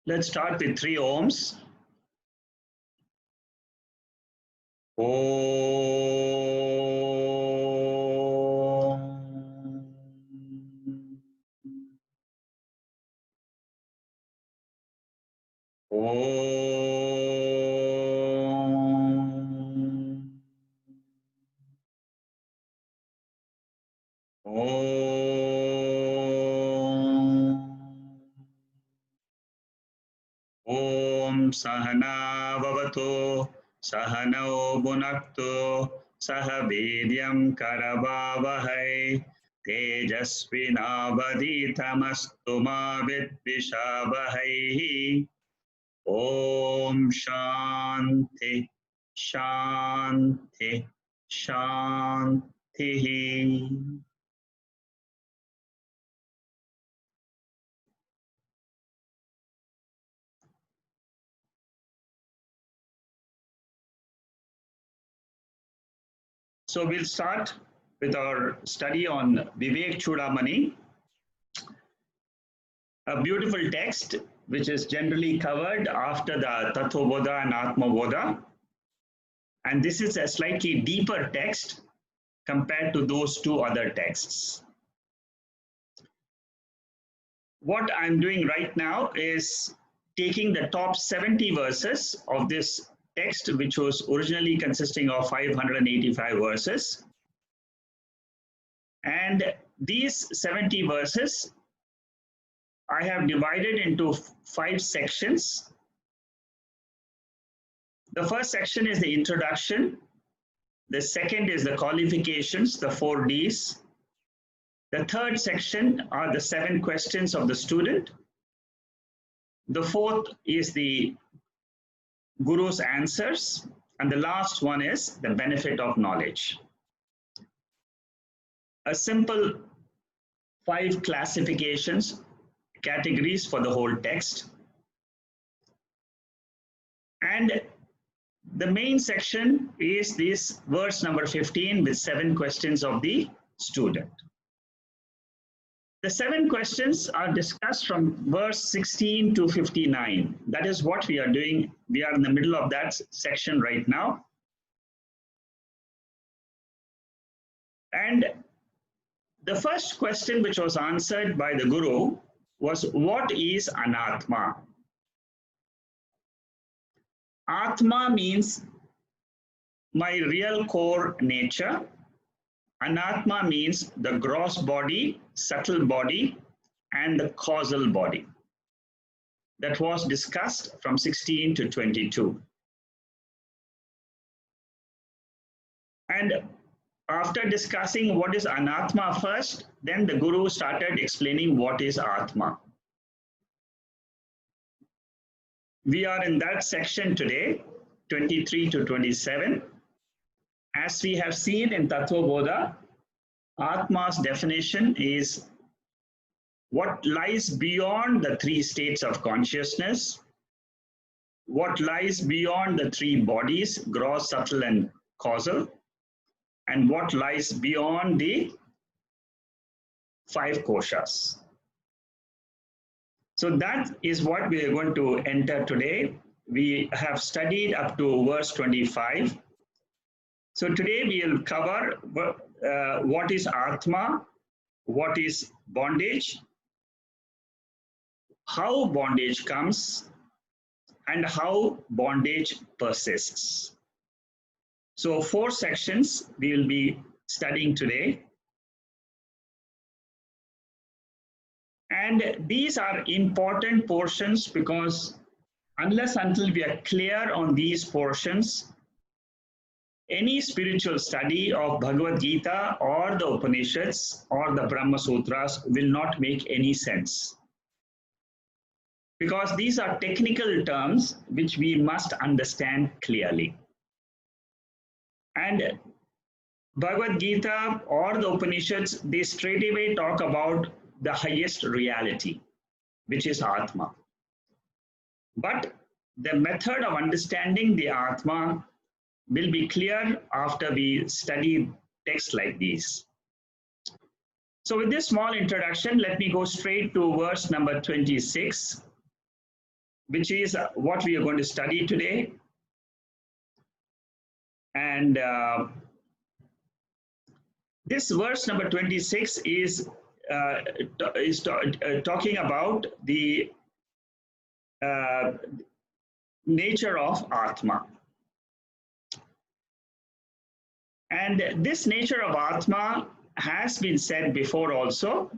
Let's start with 3 ohms. Om Sahana Vavato Sahano Bhunakto Saha Vidyam Karavavahai Tejasvinavaditamastu ma Vidvishavahai. Om Shanti Shanti Shanti. So we'll start with our study on Vivekchudamani, a beautiful text which is generally covered after the Tattva Bodha and Atma Bodha. And this is a slightly deeper text compared to those 2 other texts. What I'm doing right now is taking the top 70 verses of this text, which was originally consisting of 585 verses. And these 70 verses I have divided into 5 sections. The first section is the introduction. The second is the qualifications, the 4 Ds. The third section are the 7 questions of the student. The fourth is the Guru's answers. And the last one is the benefit of knowledge. A simple 5 classifications, categories for the whole text. And the main section is this verse number 15 with 7 questions of the student. The 7 questions are discussed from verse 16 to 59. That is what we are doing. We are in the middle of that section right now. And the first question which was answered by the Guru was, what is Anatma? Atma means my real core nature. Anatma means the gross body, subtle body, and the causal body. That was discussed from 16 to 22. And after discussing what is Anatma first, then the Guru started explaining what is Atma. We are in that section today, 23 to 27. As we have seen in Tattva Bodha, Atma's definition is what lies beyond the 3 states of consciousness, what lies beyond the 3 bodies, gross, subtle, and causal, and what lies beyond the 5 koshas. So that is what we are going to enter today. We have studied up to verse 25. So today we will cover what is Atma, what is bondage, how bondage comes, and how bondage persists. So 4 sections we will be studying today. And these are important portions because unless until we are clear on these portions, any spiritual study of Bhagavad Gita or the Upanishads or the Brahma Sutras will not make any sense. Because these are technical terms which we must understand clearly. And Bhagavad Gita or the Upanishads, they straightaway talk about the highest reality, which is Atma. But the method of understanding the Atma will be clear after we study texts like these. So with this small introduction, let me go straight to verse number 26. which is what we are going to study today. And this verse number 26 is talking about the nature of Atma. And this nature of Atma has been said before also.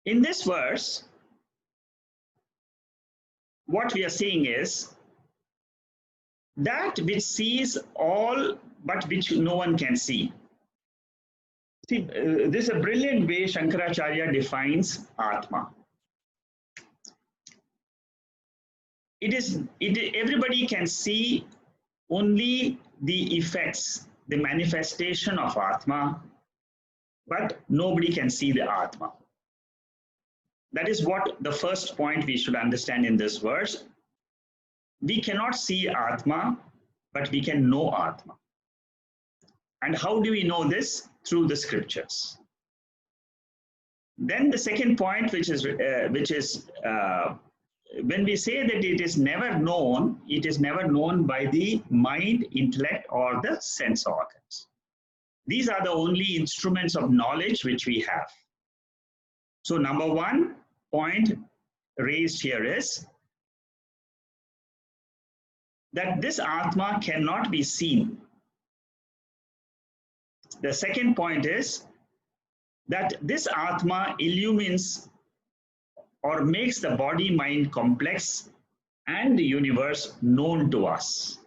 In this verse, what we are seeing is that which sees all but which no one can see. See, this is a brilliant way Shankaracharya defines Atma. Everybody can see only the effects, the manifestation of Atma, but nobody can see the Atma. That is what the first point we should understand in this verse. We cannot see Atma, but we can know Atma. And how do we know this? Through the scriptures. Then the second point, which is when we say that it is never known by the mind, intellect, or the sense organs. These are the only instruments of knowledge which we have. So number one point raised here is that this Atma cannot be seen. The second point is that this Atma illumines or makes the body-mind complex and the universe known to us,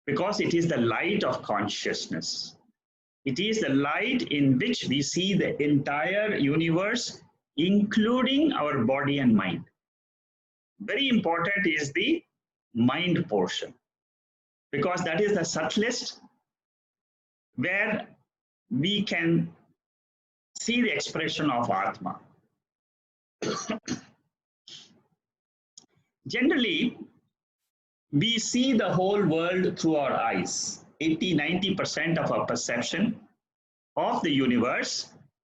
because it is the light of consciousness. It is the light in which we see the entire universe, including our body and mind. Very important is the mind portion, because that is the subtlest, where we can see the expression of Atma. Generally, we see the whole world through our eyes. 80–90% of our perception of the universe,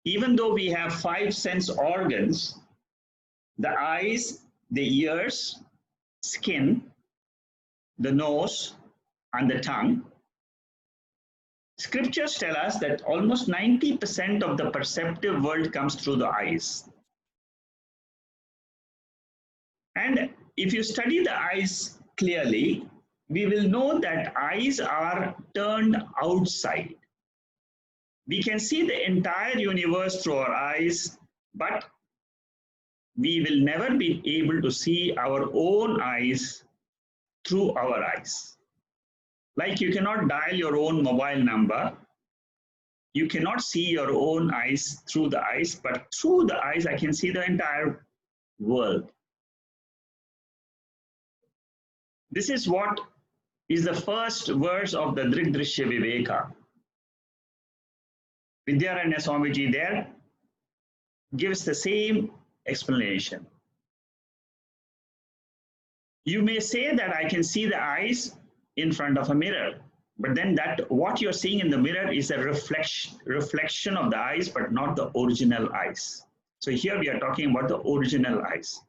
even though we have 5 sense organs, the eyes, the ears, skin, the nose, and the tongue, scriptures tell us that almost 90% of the perceptive world comes through the eyes. And if you study the eyes clearly, we will know that eyes are turned outside. We can see the entire universe through our eyes, but we will never be able to see our own eyes through our eyes. Like you cannot dial your own mobile number, you cannot see your own eyes through the eyes, but through the eyes I can see the entire world. This is what is the first verse of the Drigdrishya Viveka. Vidyaranya Swamiji there gives the same explanation. You may say that I can see the eyes in front of a mirror, but then that what you're seeing in the mirror is a reflection of the eyes, but not the original eyes. So here we are talking about the original eyes.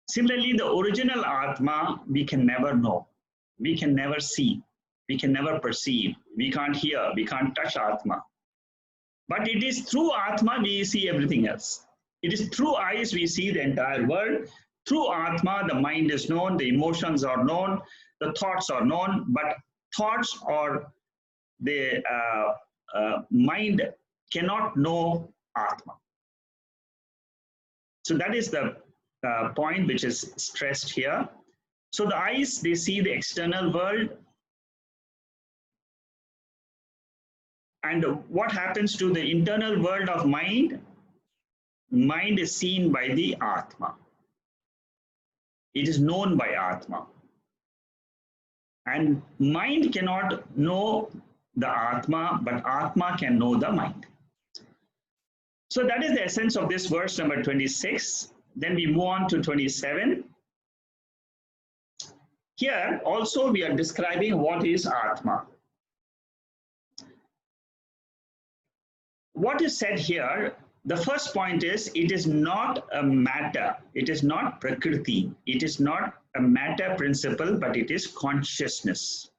Similarly, the original Atma we can never know, we can never see, we can never perceive, we can't hear, we can't touch Atma. But it is through Atma we see everything else. It is through eyes we see the entire world. Through Atma, the mind is known, the emotions are known, the thoughts are known, but thoughts or the mind cannot know Atma. So that is the point which is stressed here. So the eyes, they see the external world. And what happens to the internal world of mind? Mind is seen by the Atma. It is known by Atma. And mind cannot know the Atma, but Atma can know the mind. So that is the essence of this verse number 26. Then we move on to 27. Here also we are describing what is Atma. What is said here The first point is, it is not a matter, it is not prakriti, it is not a matter principle, but it is consciousness.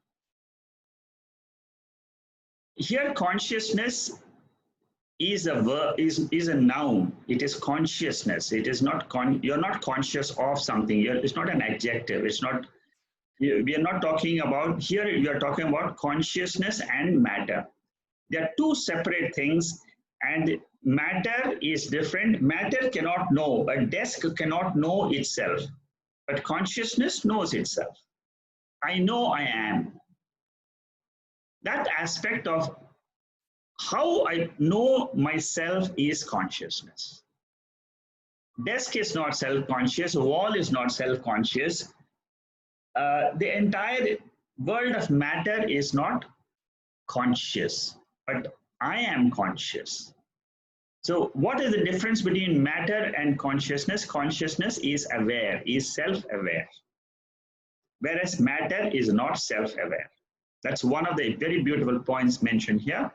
Here consciousness is a verb, is a noun. It is consciousness. It is not you're not conscious of something. It's not an adjective. It's not, we are not talking about, here we are talking about consciousness and matter. They are two separate things, and matter is different. Matter cannot know. A desk cannot know itself, but consciousness knows itself. I know I am. That aspect of how I know myself is consciousness. Desk is not self-conscious, wall is not self-conscious. The entire world of matter is not conscious, but I am conscious. So what is the difference between matter and consciousness? Consciousness is aware, is self-aware, whereas matter is not self-aware. That's one of the very beautiful points mentioned here.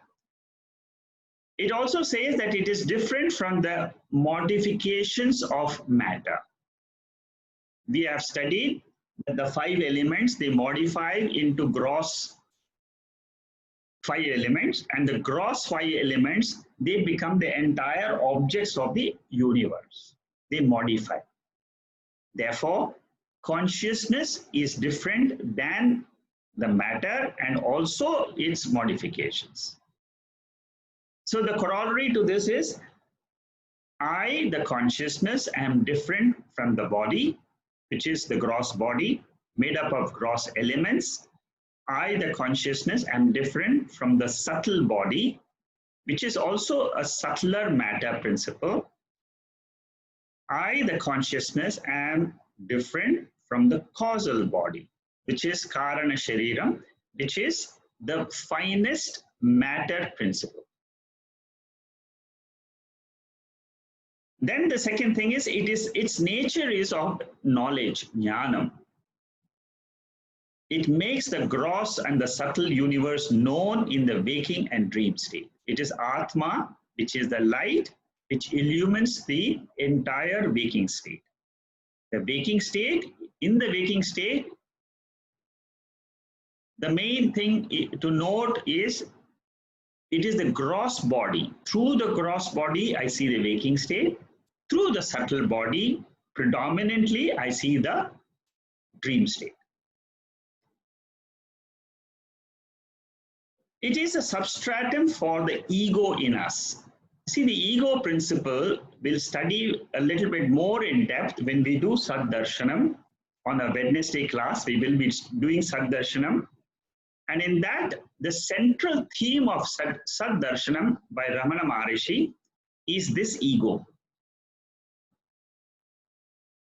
It also says that it is different from the modifications of matter. We have studied that the 5 elements, they modify into gross 5 elements, and the gross 5 elements, they become the entire objects of the universe. They modify. Therefore, consciousness is different than the matter and also its modifications. So the corollary to this is, I, the consciousness, am different from the body, which is the gross body, made up of gross elements. I, the consciousness, am different from the subtle body, which is also a subtler matter principle. I, the consciousness, am different from the causal body, which is Karana Shariram, which is the finest matter principle. Then the second thing is, its nature is of knowledge, jnanam. It makes the gross and the subtle universe known in the waking and dream state. It is Atma, which is the light, which illumines the entire waking state. The waking state, in the waking state, the main thing to note is, it is the gross body. Through the gross body, I see the waking state. Through the subtle body, predominantly, I see the dream state. It is a substratum for the ego in us. See, the ego principle we'll study a little bit more in depth when we do Saddarshanam. On a Wednesday class, we will be doing Saddarshanam. And in that, the central theme of Saddarshanam by Ramana Maharishi is this ego.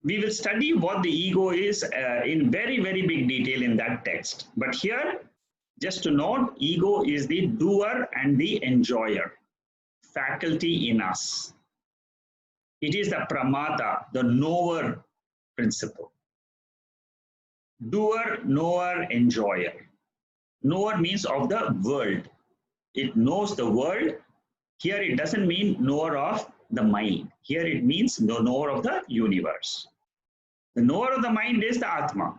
We will study what the ego is in very, very big detail in that text. But here, just to note, ego is the doer and the enjoyer, faculty in us. It is the pramata, the knower principle. Doer, knower, enjoyer. Knower means of the world. It knows the world. Here it doesn't mean knower of the mind. Here it means the knower of the universe. The knower of the mind is the Atma.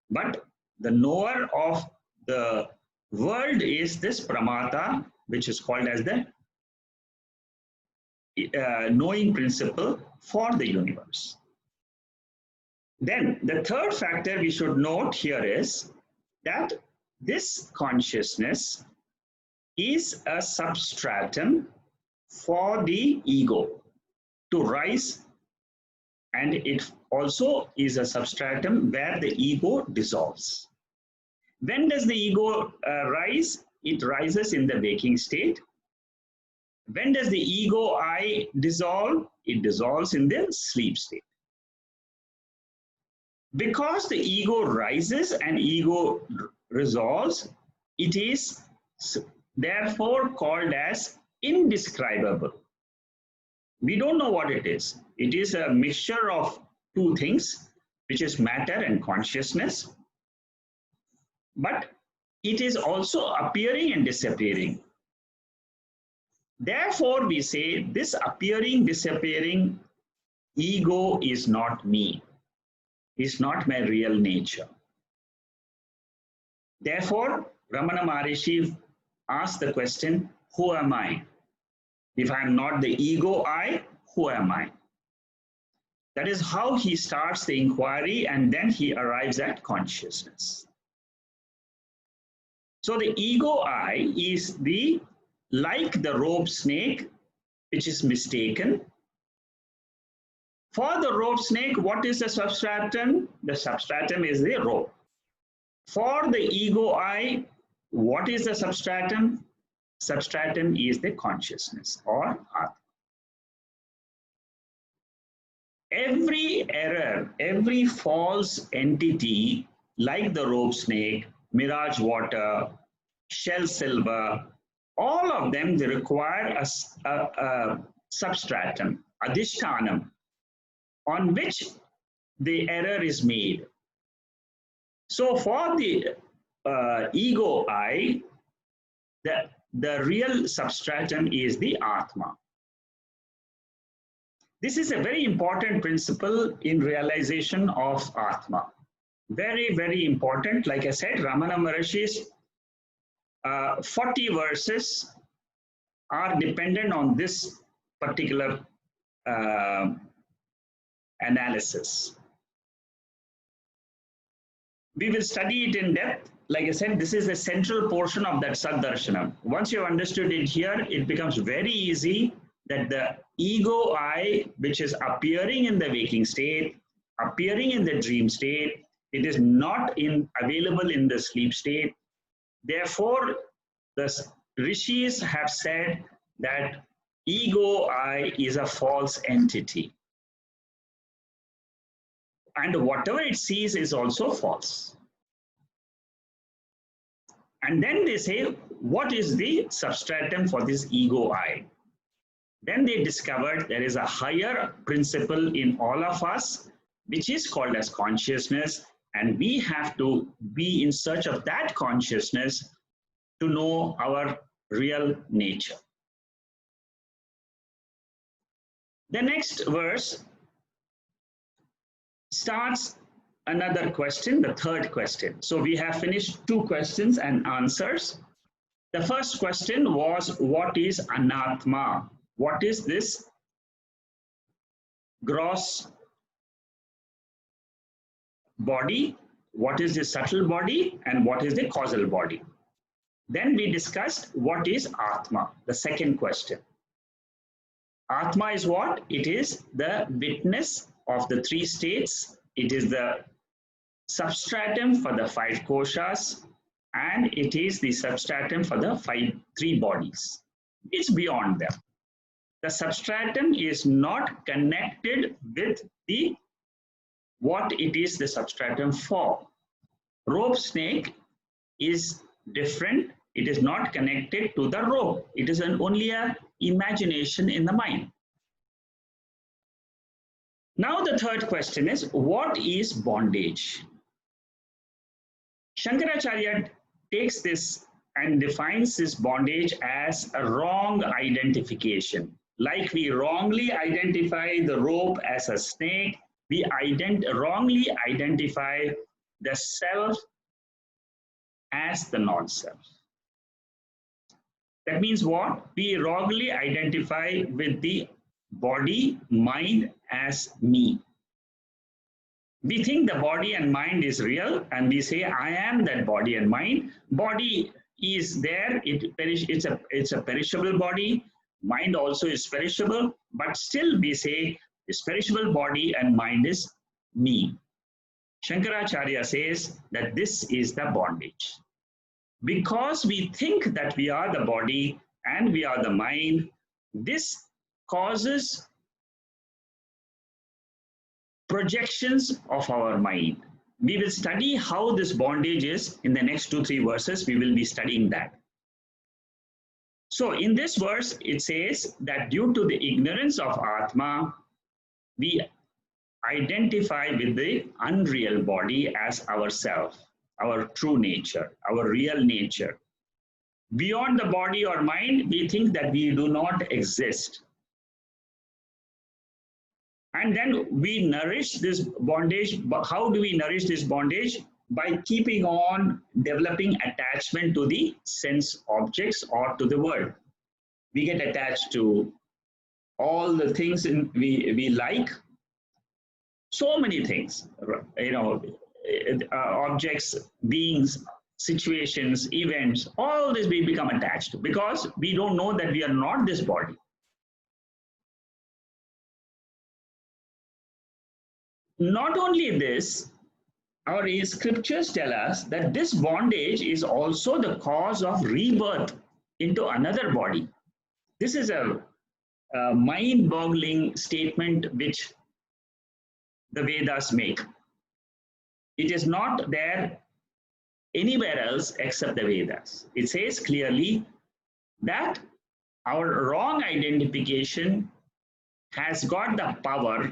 But the knower of the world is this pramata, which is called as the knowing principle for the universe. Then the third factor we should note here is that this consciousness is a substratum for the ego to rise, and it also is a substratum where the ego dissolves. When does the ego rise? It rises in the waking state. When does the ego I dissolve? It dissolves in the sleep state. Because the ego rises and ego resolves, it is therefore called as indescribable. We don't know what it is. It is a mixture of two things, which is matter and consciousness. But it is also appearing and disappearing. Therefore, we say this appearing, disappearing ego is not me, is not my real nature. Therefore, Ramana Maharishi asked the question, who am I? If I am not the ego I, who am I? That is how he starts the inquiry, and then he arrives at consciousness. So the ego I is like the rope snake, which is mistaken. For the rope snake, what is the substratum? The substratum is the rope. For the ego I, what is the substratum? Substratum is the consciousness or Atma. Every error, every false entity like the rope snake, mirage water, shell silver, all of them, they require a substratum, adhishtanam, on which the error is made. So for the ego I, the real substratum is the Atma. This is a very important principle in realization of Atma. Very, very important. Like I said, Ramana Maharishi's 40 verses are dependent on this particular analysis. We will study it in depth. Like I said, this is the central portion of that Saddarshanam. Once you have understood it here, it becomes very easy that the ego I, which is appearing in the waking state, appearing in the dream state, it is not available in the sleep state. Therefore, the rishis have said that ego I is a false entity. And whatever it sees is also false. And then they say, what is the substratum for this ego I? Then they discovered there is a higher principle in all of us, which is called as consciousness. And we have to be in search of that consciousness to know our real nature. The next verse starts another question, the third question. So we have finished 2 questions and answers. The first question was, what is anatma? What is this gross body? What is the subtle body? And what is the causal body? Then we discussed what is Atma, the second question. Atma is what? It is the witness of the 3 states. It is the substratum for the 5 koshas, and it is the substratum for the 3 bodies. It's beyond them. The substratum is not connected with what it is the substratum for. Rope snake is different. It is not connected to the rope. It is only an imagination in the mind. Now the third question is, what is bondage? Shankaracharya takes this and defines this bondage as a wrong identification. Like we wrongly identify the rope as a snake, we wrongly identify the self as the non-self. That means what? We wrongly identify with the body, mind as me. We think the body and mind is real, and we say, I am that body and mind. Body is there, it's a perishable body. Mind also is perishable, but still we say this perishable body and mind is me. Shankaracharya says that this is the bondage. Because we think that we are the body and we are the mind, this causes projections of our mind. We will study how this bondage is in the next 2-3 verses. We will be studying that. So in this verse, it says that due to the ignorance of Atma, we identify with the unreal body as ourself, our true nature, our real nature. beyond the body or mind, we think that we do not exist. And then we nourish this bondage. How do we nourish this bondage? By keeping on developing attachment to the sense objects or to the world. We get attached to all the things we like, so many things, objects, beings, situations, events, all this we become attached because we don't know that we are not this body. Not only this, our scriptures tell us that this bondage is also the cause of rebirth into another body. This is a mind-boggling statement which the Vedas make. It is not there anywhere else except the Vedas. It says clearly that our wrong identification has got the power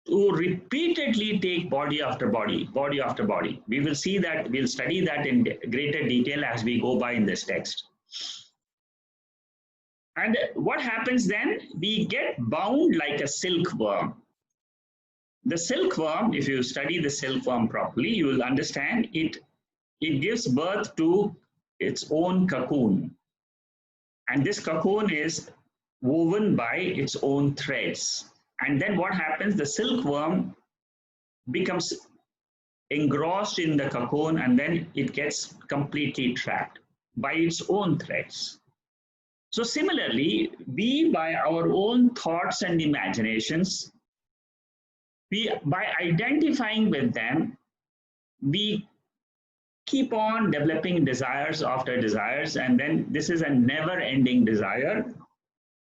to repeatedly take body after body, body after body. We will see that, we'll study that in greater detail as we go by in this text. And what happens then? We get bound like a silkworm. The silkworm, if you study the silkworm properly, you will understand it gives birth to its own cocoon. And this cocoon is woven by its own threads. And then what happens? The silkworm becomes engrossed in the cocoon and then it gets completely trapped by its own threads. So similarly, we by our own thoughts and imaginations, by identifying with them, we keep on developing desires after desires, and then this is a never-ending desire.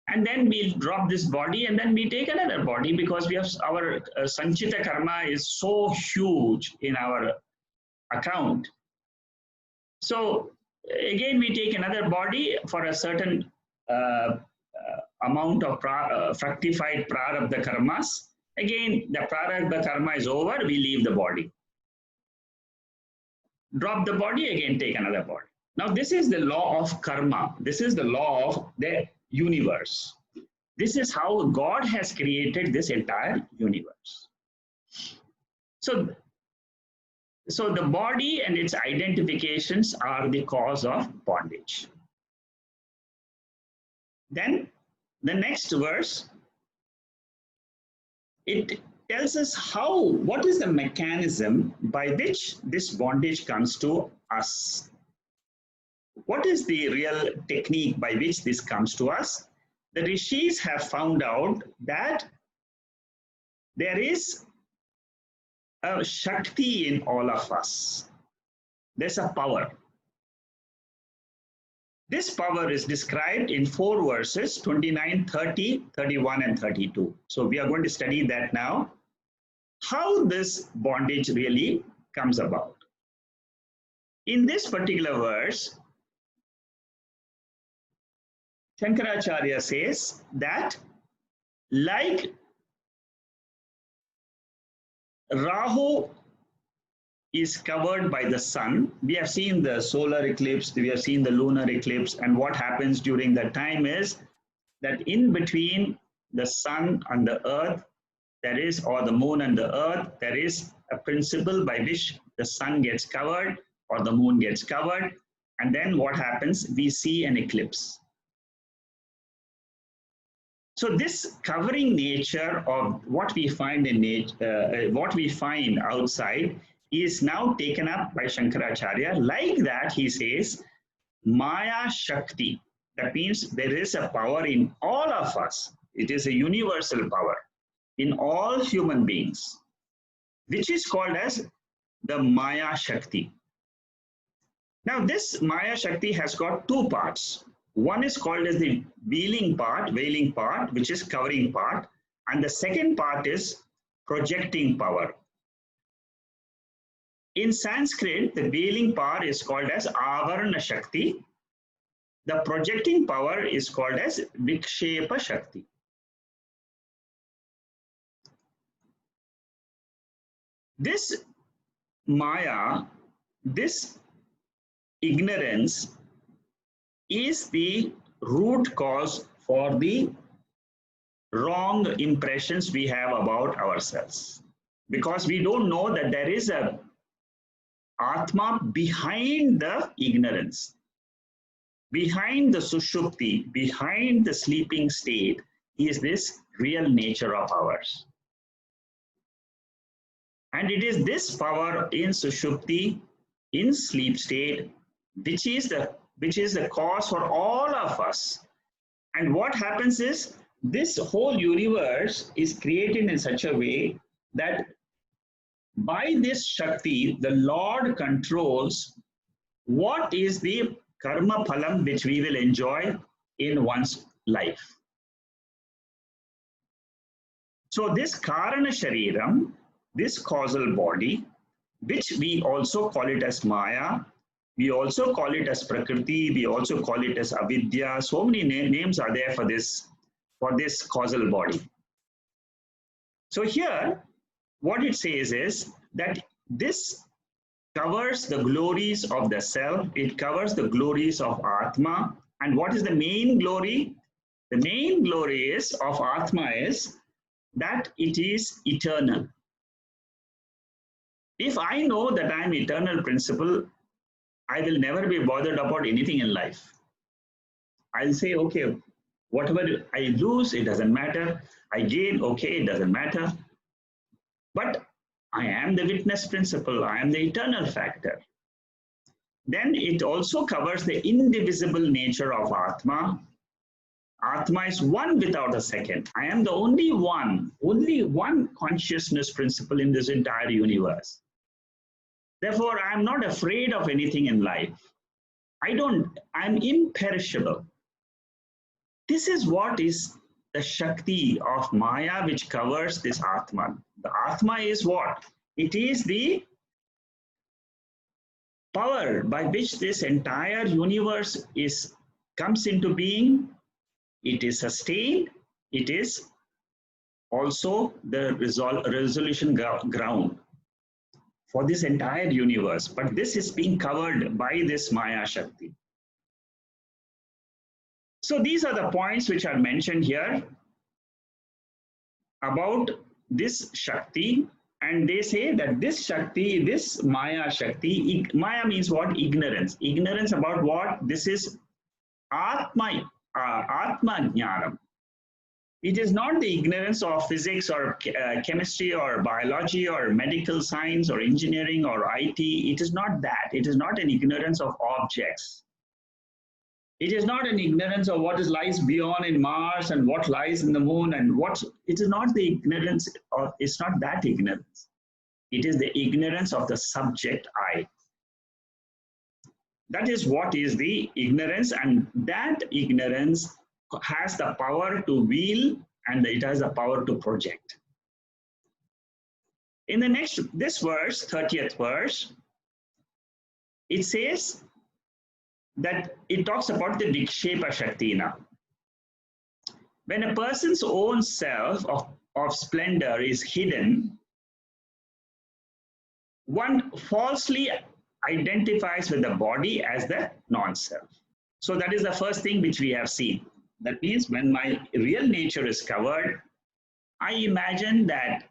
And then we'll drop this body and then we take another body because we have our sanchita karma is so huge in our account. So again, we take another body for a certain amount of fructified prarabdha karmas. Again, the prarabdha karma is over, we leave the body. Drop the body, again take another body. Now this is the law of karma. This is the law of the universe. This is how God has created this entire universe. So the body and its identifications are the cause of bondage. Then the next verse, it tells us what is the mechanism by which this bondage comes to us. What is the real technique by which this comes to us? The rishis have found out that there is a Shakti in all of us. There's a power. This power is described in 4 verses, 29, 30, 31, and 32. So we are going to study that now. How this bondage really comes about. In this particular verse, Shankaracharya says that like Rahu is covered by the sun, we have seen the solar eclipse, we have seen the lunar eclipse, and what happens during that time is that in between the sun and the earth, or the moon and the earth, there is a principle by which the sun gets covered or the moon gets covered, and then what happens? We see an eclipse. So this covering nature of what we find in nature, what we find outside, is now taken up by Shankaracharya. Like that, he says, Maya Shakti. That means there is a power in all of us. It is a universal power in all human beings, which is called as the Maya Shakti. Now, this Maya Shakti has got 2 parts. One is called as the veiling part, which is covering part, and the second part is projecting power. In Sanskrit, the veiling power is called as Avarana Shakti. The projecting power is called as Vikshepa Shakti. This Maya, this ignorance, is the root cause for the wrong impressions we have about ourselves. Because we don't know that there is a Atma behind the ignorance, behind the Sushupti, behind the sleeping state is this real nature of ours. And it is this power in Sushupti, in sleep state, which is the cause for all of us. And what happens is this whole universe is created in such a way that by this Shakti, the Lord controls what is the karma phalam which we will enjoy in one's life. So this Karana Shariram, this causal body, which we also call it as Maya, we also call it as Prakriti, we also call it as Avidya. So many names are there for this causal body. So here, what it says is that this covers the glories of the self, it covers the glories of Atma. And what is the main glory? The main glory of Atma is that it is eternal. If I know that I am eternal principle, I will never be bothered about anything in life. I'll say, okay, whatever I lose, it doesn't matter. I gain, okay, it doesn't matter. But I am the witness principle, I am the eternal factor. Then it also covers the indivisible nature of Atma. Atma is one without a second. I am the only one consciousness principle in this entire universe. Therefore, I am not afraid of anything in life. I'm imperishable. This is what is the Shakti of Maya which covers this Atma. The Atma is what? It is the power by which this entire universe comes into being. It is sustained. It is also the resolution ground for this entire universe. But this is being covered by this Maya Shakti. So these are the points which are mentioned here about this Shakti, and they say that this Shakti, this Maya Shakti, Maya means what? Ignorance. Ignorance about what? This is Atma Jnanam. It is not the ignorance of physics or chemistry or biology or medical science or engineering or IT. It is not that. It is not an ignorance of objects. It is not an ignorance of what lies beyond in Mars and what lies in the moon and what. It is not the ignorance, or it's not that ignorance. It is the ignorance of the subject I. That is what is the ignorance, and that ignorance has the power to will and it has the power to project. In this verse, 30th verse, it says that it talks about the Vikshepa Shakti now. When a person's own self of splendor is hidden, one falsely identifies with the body as the non-self. So that is the first thing which we have seen. That means when my real nature is covered, I imagine that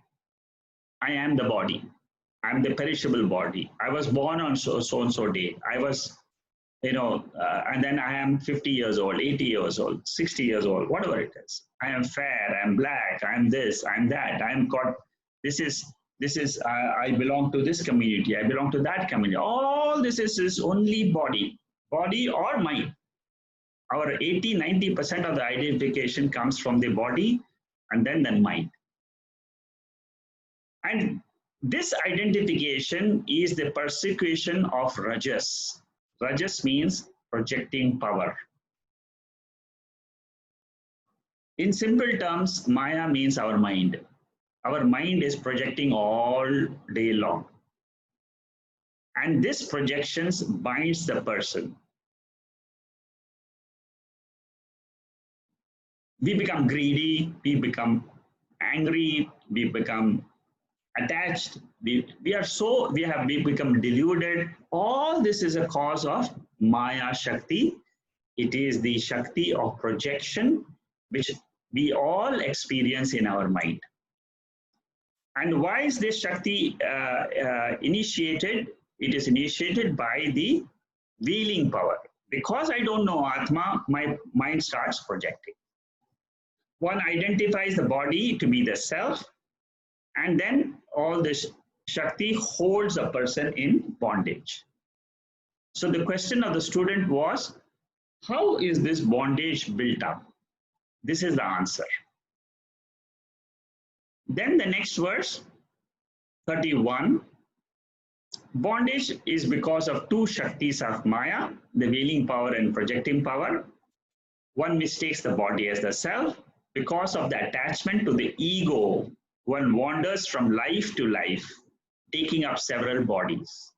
I am the body. I am the perishable body. I was born on so-and-so day. I was, and then I am 50 years old, 80 years old, 60 years old, whatever it is. I am fair, I am black, I am this, I am that, I am God. I belong to this community, I belong to that community. All this is only body or mind. Our 80-90% of the identification comes from the body and then the mind. And this identification is the persecution of Rajas. Rajas means projecting power. In simple terms, Maya means our mind. Our mind is projecting all day long. And this projections binds the person. We become greedy, we become angry, we become attached, we become deluded. All this is a cause of Maya Shakti It is the Shakti of projection, which we all experience in our mind. And why is this Shakti initiated? It is initiated by the wheeling power. Because I don't know Atma, my mind starts projecting. One identifies the body to be the self, and then all this Shakti holds a person in bondage. So the question of the student was, how is this bondage built up? This is the answer. Then the next verse, 31. Bondage is because of two Shaktis of Maya, the wheeling power and projecting power. One mistakes the body as the self. Because of the attachment to the ego, one wanders from life to life, taking up several bodies.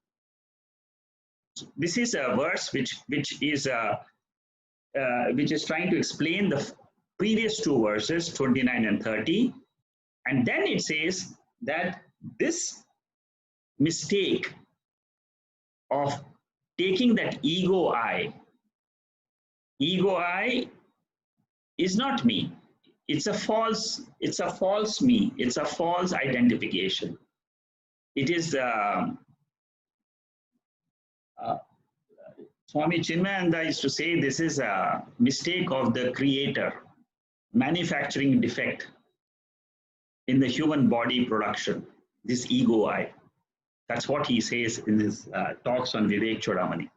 This is a verse which is trying to explain the previous two verses, 29 and 30. And then it says that this mistake of taking that ego I is not me. It's a false me. It's a false identification. It is Swami Chinmayananda used to say this is a mistake of the creator, manufacturing defect in the human body production, this ego I. That's what he says in his talks on Vivekchudamani.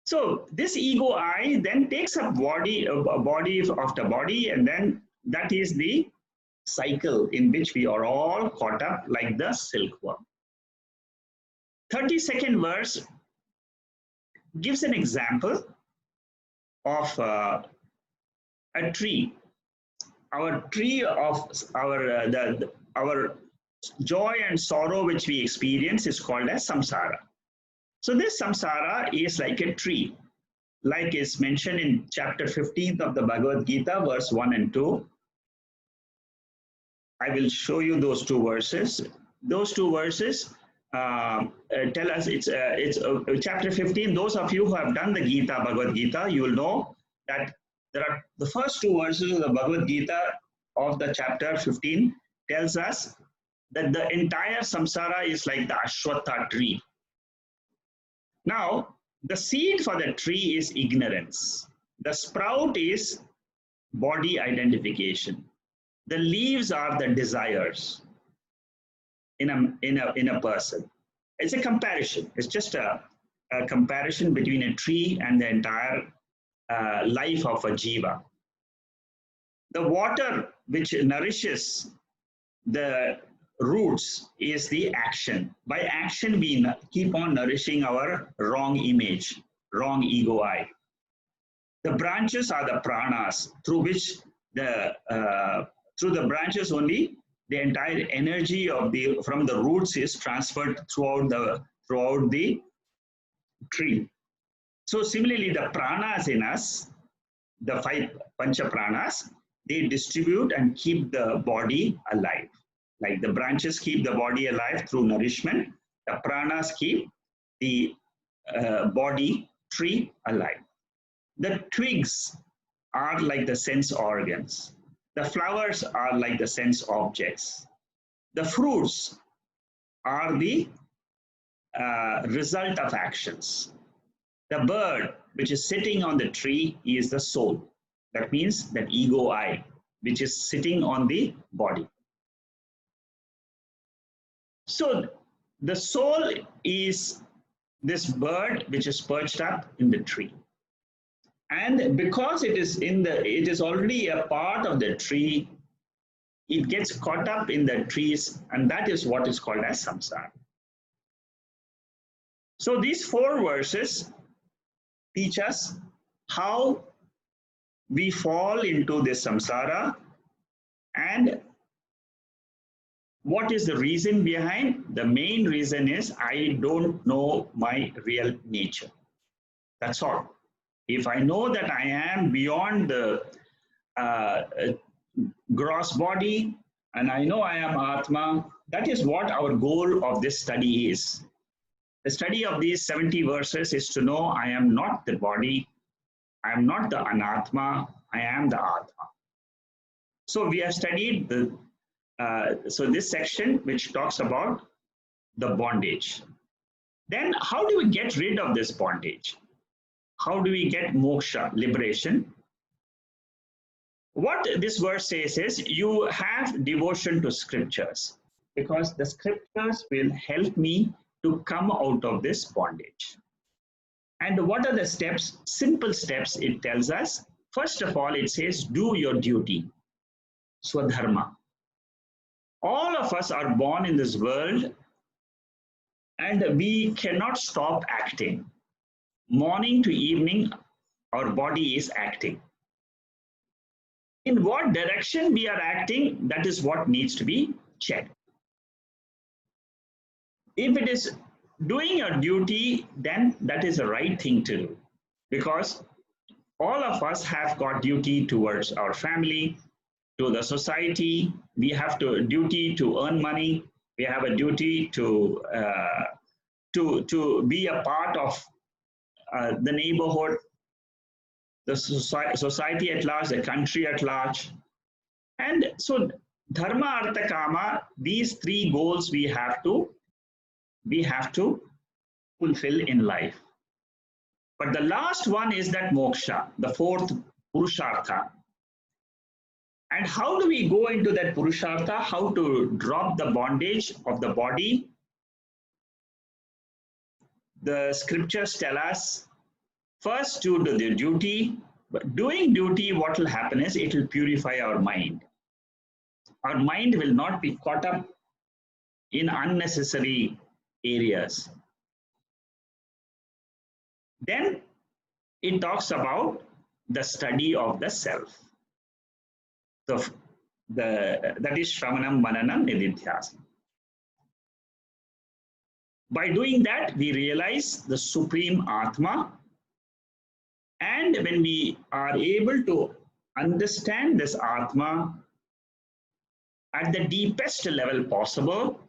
So this ego I then takes up body after body, and then that is the cycle in which we are all caught up like the silkworm. 32nd verse gives an example of a tree. Our tree of our joy and sorrow which we experience is called as samsara. So this samsara is like a tree, like is mentioned in chapter 15 of the Bhagavad Gita, verse 1 and 2. I will show you those two verses. Those two verses tell us it's chapter 15. Those of you who have done the Gita, Bhagavad Gita, you will know that there are the first two verses of the Bhagavad Gita of the chapter 15 tells us that the entire samsara is like the Ashwatha tree. Now, the seed for the tree is ignorance. The sprout is body identification. The leaves are the desires in a person. It's a comparison. It's just a comparison between a tree and the entire life of a jiva. The water which nourishes the roots is the action. By action, we keep on nourishing our wrong image, wrong ego I. The branches are the pranas, through which through the branches only the entire energy from the roots is transferred throughout the tree. So similarly, the pranas in us, the 5 pancha pranas, they distribute and keep the body alive. Like the branches keep the body alive through nourishment, the pranas keep the body, tree alive. The twigs are like the sense organs. The flowers are like the sense objects. The fruits are the result of actions. The bird which is sitting on the tree is the soul. That means that ego I, which is sitting on the body. So the soul is this bird which is perched up in the tree. And because it is already a part of the tree, it gets caught up in the trees, and that is what is called as samsara. So these 4 verses teach us how we fall into this samsara and what is the reason behind. The main reason is I don't know my real nature. That's all. If I know that I am beyond the gross body and I know I am Atma, that is what our goal of this study is. The study of these 70 verses is to know I am not the body, I am not the Anatma, I am the Atma. So we have studied this section which talks about the bondage. Then how do we get rid of this bondage? How do we get moksha, liberation? What this verse says is you have devotion to scriptures, because the scriptures will help me to come out of this bondage. And what are the steps? Simple steps it tells us. First of all, it says do your duty, swadharma. All of us are born in this world and we cannot stop acting. Morning to evening, our body is acting. In what direction we are acting, that is what needs to be checked. If it is doing your duty, then that is the right thing to do, because all of us have got duty towards our family, to the society. We have to duty to earn money. We have a duty to be a part of the neighborhood, the society at large, the country at large. And so dharma, artha, kama, these three goals we have to fulfill in life. But the last one is that moksha, the fourth purushartha. And how do we go into that purushartha? How to drop the bondage of the body? The scriptures tell us first to do the duty. But doing duty, what will happen is it will purify our mind. Our mind will not be caught up in unnecessary areas. Then it talks about the study of the self. So that is Shravanam, Mananam, Nididhyasana. By doing that, we realize the Supreme Atma. And when we are able to understand this Atma at the deepest level possible,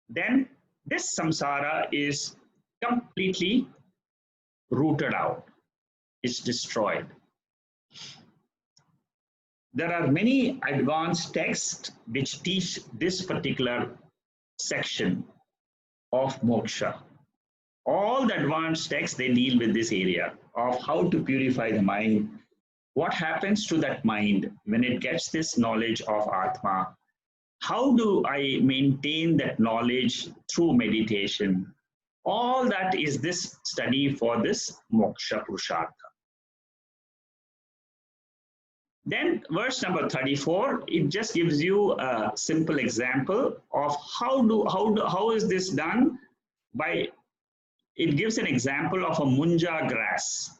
then this samsara is completely rooted out. It's destroyed. There are many advanced texts which teach this particular section of moksha. All the advanced texts, they deal with this area of how to purify the mind. What happens to that mind when it gets this knowledge of Atma? How do I maintain that knowledge through meditation? All that is this study for this moksha purushartha. Then verse number 34, it just gives you a simple example of how is this done. It gives an example of a munja grass.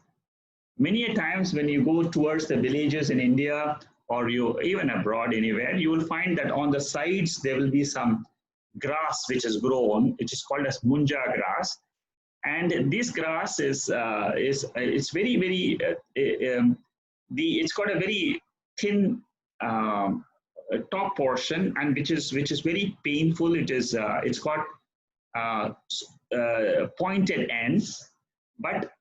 Many a times when you go towards the villages in India or you even abroad anywhere, you will find that on the sides there will be some grass which is grown, which is called as munja grass. And this grass it's very it's got a very thin top portion, and which is very painful. It's got pointed ends, but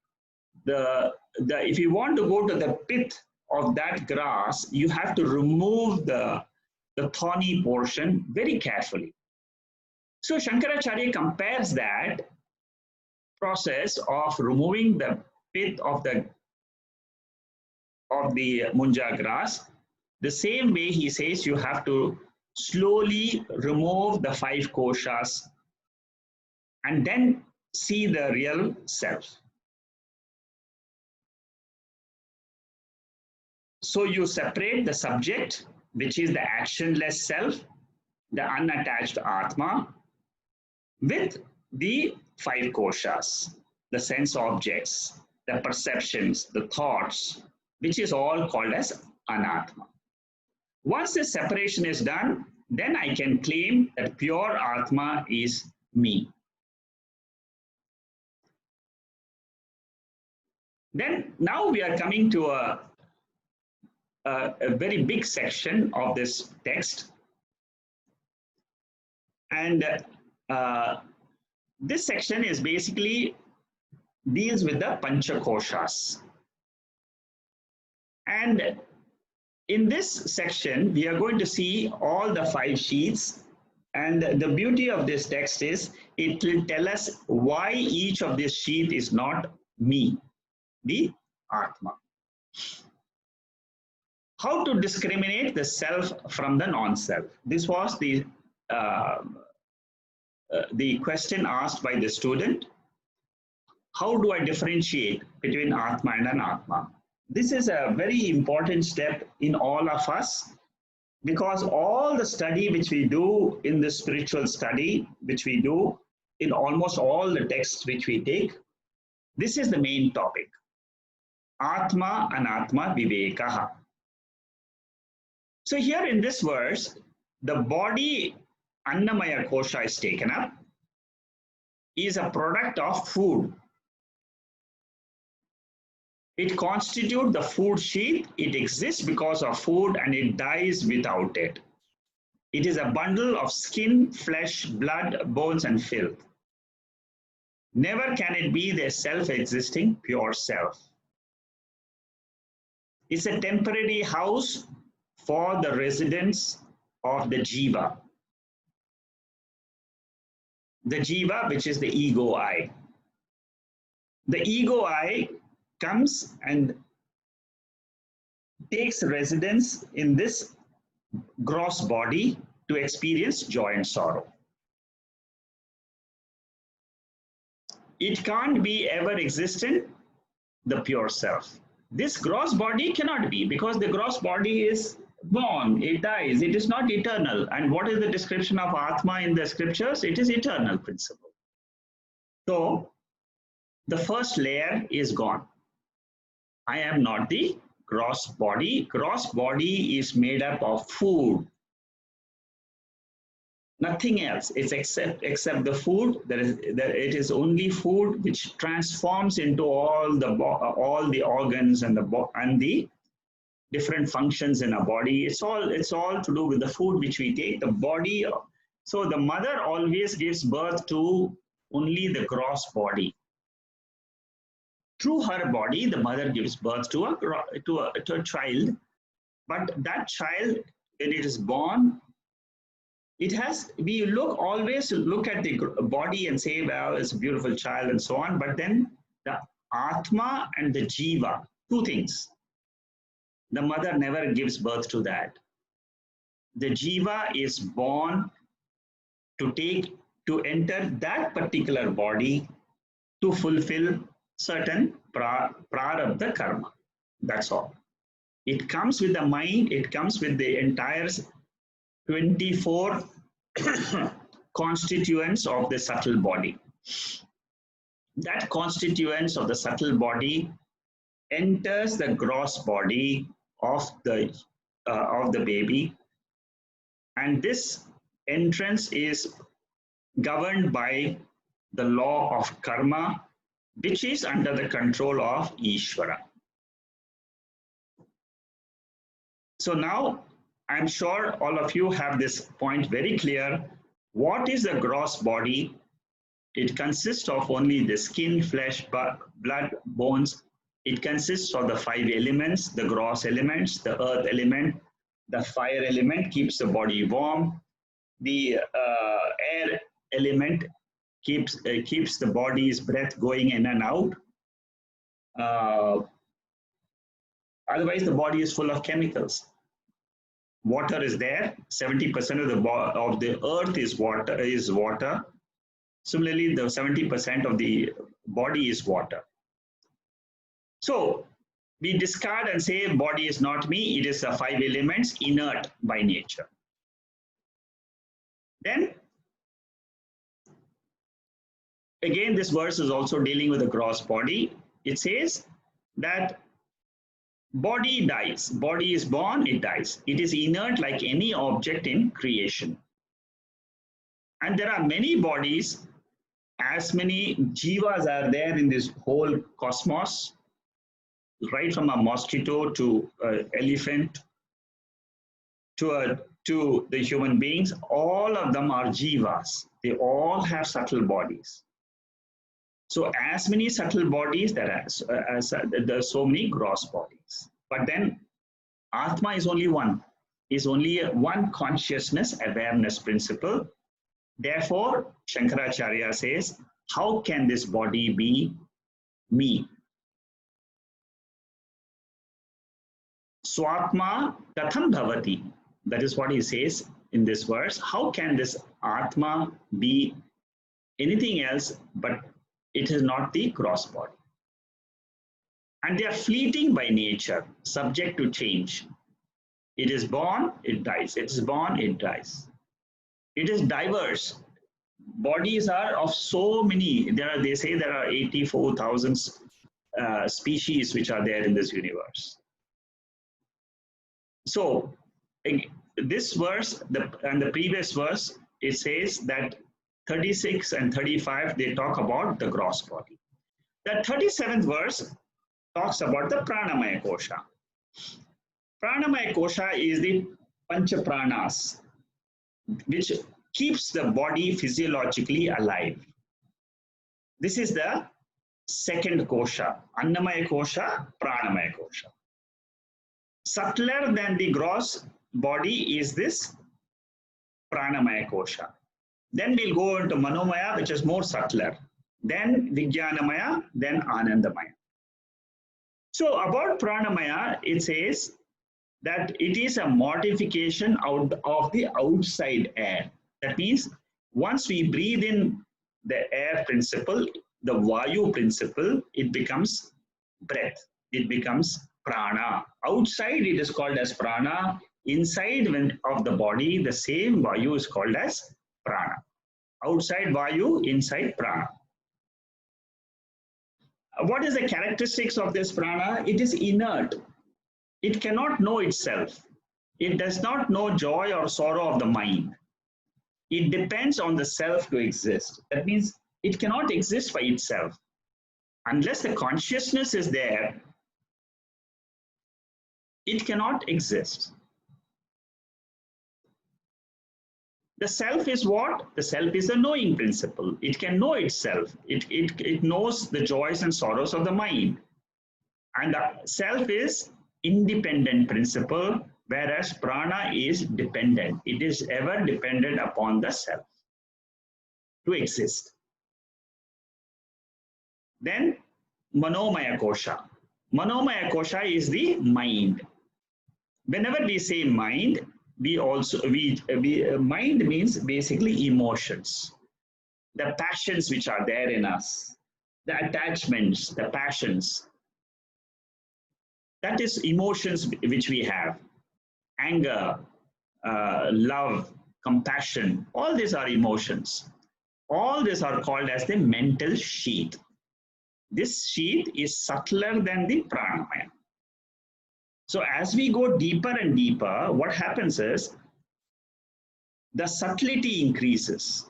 if you want to go to the pith of that grass, you have to remove the thorny portion very carefully. So Shankaracharya compares that process of removing the pith of the munja grass the same way. He says you have to slowly remove the 5 koshas and then see the real self. So you separate the subject, which is the actionless self, the unattached Atma, with the 5 koshas, the sense objects, the perceptions, the thoughts, which is all called as anatma. Once this separation is done, then I can claim that pure Atma is me. Then now we are coming to a very big section of this text. And this section is basically deals with the Panchakoshas. And in this section, we are going to see all the 5 sheets. And the beauty of this text is it will tell us why each of this sheet is not me, the Atma. How to discriminate the self from the non-self. This was the question asked by the student. How do I differentiate between Atma and Anatma? This is a very important step in all of us, because all the study which we do in the spiritual study, which we do in almost all the texts which we take, this is the main topic. Atma, Anatma, Vivekaha. So here in this verse, the body Annamaya Kosha is taken up, is a product of food. It constitutes the food sheath. It exists because of food and it dies without it. It is a bundle of skin, flesh, blood, bones, and filth. Never can it be the self-existing pure self. It's a temporary house for the residence of the jiva. The jiva, which is the ego I. The ego I comes and takes residence in this gross body to experience joy and sorrow. It can't be ever existent, the pure self. This gross body cannot be, because the gross body is born, it dies, it is not eternal. And what is the description of Atma in the scriptures? It is eternal principle. So the first layer is gone. I am not the gross body. Gross body is made up of food. Nothing else. It's except the food. It is only food which transforms into all the organs and the different functions in our body. It's all to do with the food which we take. The body. So the mother always gives birth to only the gross body. Through her body, the mother gives birth to a child, but that child, when it is born, we always look at the body and say, well, it's a beautiful child and so on, but then the Atma and the Jiva, two things. The mother never gives birth to that. The Jiva is born to enter that particular body to fulfill certain prarabdha karma. That's all. It comes with the mind, it comes with the entire 24 constituents of the subtle body. That constituents of the subtle body enters the gross body of the baby, and this entrance is governed by the law of karma, which is under the control of Ishvara. So now, I'm sure all of you have this point very clear. What is the gross body? It consists of only the skin, flesh, blood, bones. It consists of the 5 elements, the gross elements, the earth element, the fire element keeps the body warm, the air element keeps the body's breath going in and out. Otherwise, the body is full of chemicals. Water is there. 70% of the earth is water. Similarly, the 70% of the body is water. So we discard and say body is not me. It is the 5 elements, inert by nature. Then again, this verse is also dealing with the gross body. It says that body dies. Body is born, it dies. It is inert like any object in creation. And there are many bodies, as many jivas are there in this whole cosmos, right from a mosquito to an elephant to the human beings. All of them are jivas. They all have subtle bodies. So as many subtle bodies, there are so many gross bodies. But then Atma is only one, is only a one consciousness awareness principle. Therefore, Shankaracharya says, how can this body be me? Swatma katham bhavati. That is what he says in this verse. How can this Atma be anything else but it is not the gross body? And they are fleeting by nature, subject to change. It is born, it dies. It is born, it dies. It is diverse. Bodies are of so many. They say there are 84,000 species which are there in this universe. So this verse and the previous verse, it says that 36 and 35, they talk about the gross body. The 37th verse talks about the pranamaya kosha. Pranamaya kosha is the pancha pranas, which keeps the body physiologically alive. This is the second kosha, annamaya kosha, pranamaya kosha. Subtler than the gross body is this pranamaya kosha. Then we'll go into manomaya, which is more subtler. Then vijnanamaya, then anandamaya. So about pranamaya, it says that it is a modification out of the outside air. That means once we breathe in the air principle, the vayu principle, it becomes breath. It becomes prana. Outside it is called as prana. Inside of the body, the same vayu is called as prana. Outside vayu, inside prana. What is the characteristics of this prana? It is inert. It cannot know itself. It does not know joy or sorrow of the mind. It depends on the self to exist. That means it cannot exist by itself. Unless the consciousness is there, it cannot exist. The self is what? The self is a knowing principle. It can know itself. It knows the joys and sorrows of the mind. And the self is independent principle, whereas prana is dependent. It is ever dependent upon the self to exist. Then manomaya kosha. Manomaya kosha is the mind. Whenever we say mind, mind means basically emotions, the passions which are there in us, the attachments, the passions. That is emotions which we have. Anger, love, compassion, all these are emotions. All these are called as the mental sheath. This sheath is subtler than the pranamaya. So as we go deeper and deeper, what happens is the subtlety increases.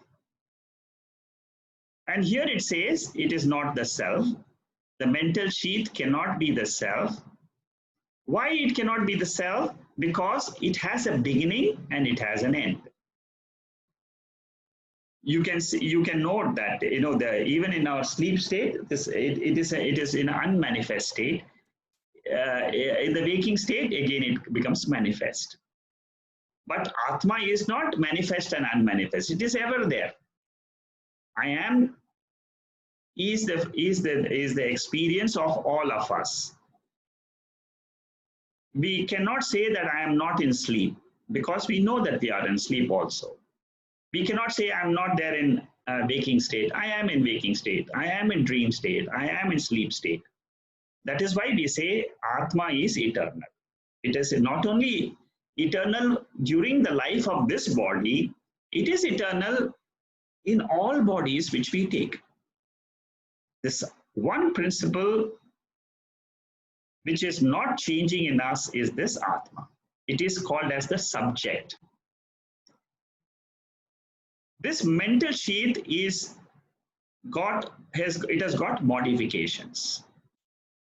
And here it says it is not the self. The mental sheath cannot be the self. Why it cannot be the self? Because it has a beginning and it has an end. You can see, you can note that even in our sleep state, it is in an unmanifest state. In the waking state, again it becomes manifest. But Atma is not manifest and unmanifest. It is ever there. I am is the experience of all of us. We cannot say that I am not in sleep because we know that we are in sleep also. We cannot say I am not there in waking state. I am in waking state. I am in dream state. I am in sleep state. That is why we say Atma is eternal. It is not only eternal during the life of this body, it is eternal in all bodies which we take. This one principle which is not changing in us is this Atma. It is called as the subject. This mental sheath has got modifications.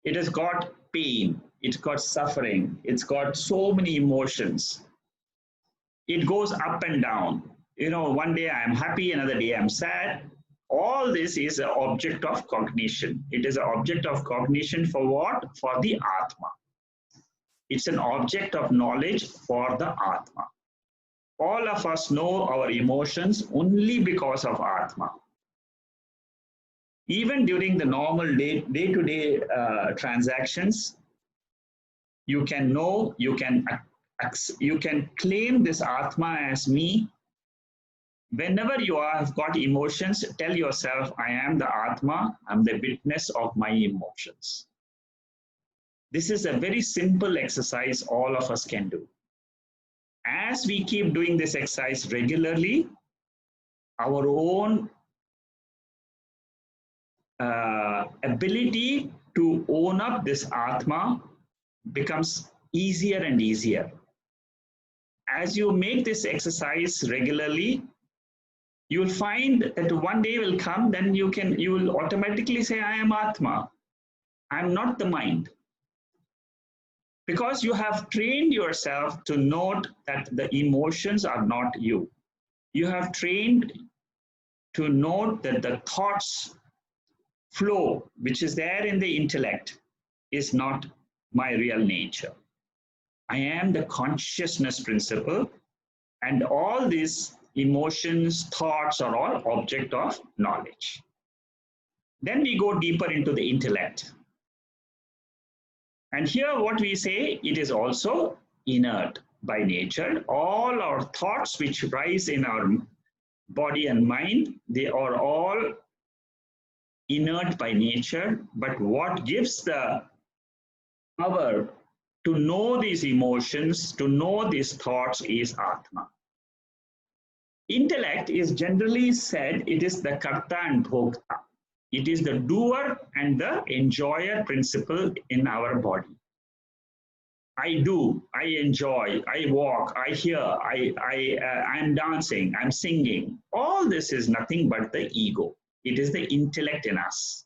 It has got pain, it's got suffering, it's got so many emotions. It goes up and down. One day I am happy, another day I am sad. All this is an object of cognition. It is an object of cognition for what? For the Atma. It's an object of knowledge for the Atma. All of us know our emotions only because of Atma. Even during the normal day-to-day transactions, you can know, you can claim this Atma as me. Whenever you have got emotions, tell yourself, I am the Atma, I'm the witness of my emotions. This is a very simple exercise all of us can do. As we keep doing this exercise regularly, our own ability to own up this Atma becomes easier and easier. As you make this exercise regularly, you will find that one day will come, then you will automatically say, I am Atma. I am not the mind. Because you have trained yourself to note that the emotions are not you. You have trained to note that the thoughts flow, which is there in the intellect, is not my real nature. I am the consciousness principle, and all these emotions, thoughts are all object of knowledge. Then we go deeper into the intellect. And here what we say, it is also inert by nature. All our thoughts which rise in our body and mind, they are all inert by nature. But what gives the power to know these emotions, to know these thoughts is Atma. Intellect is generally said it is the karta and bhokta. It is the doer and the enjoyer principle in our body. I do, I enjoy, I walk, I hear, I'm dancing, I'm singing. All this is nothing but the ego. It is the intellect in us.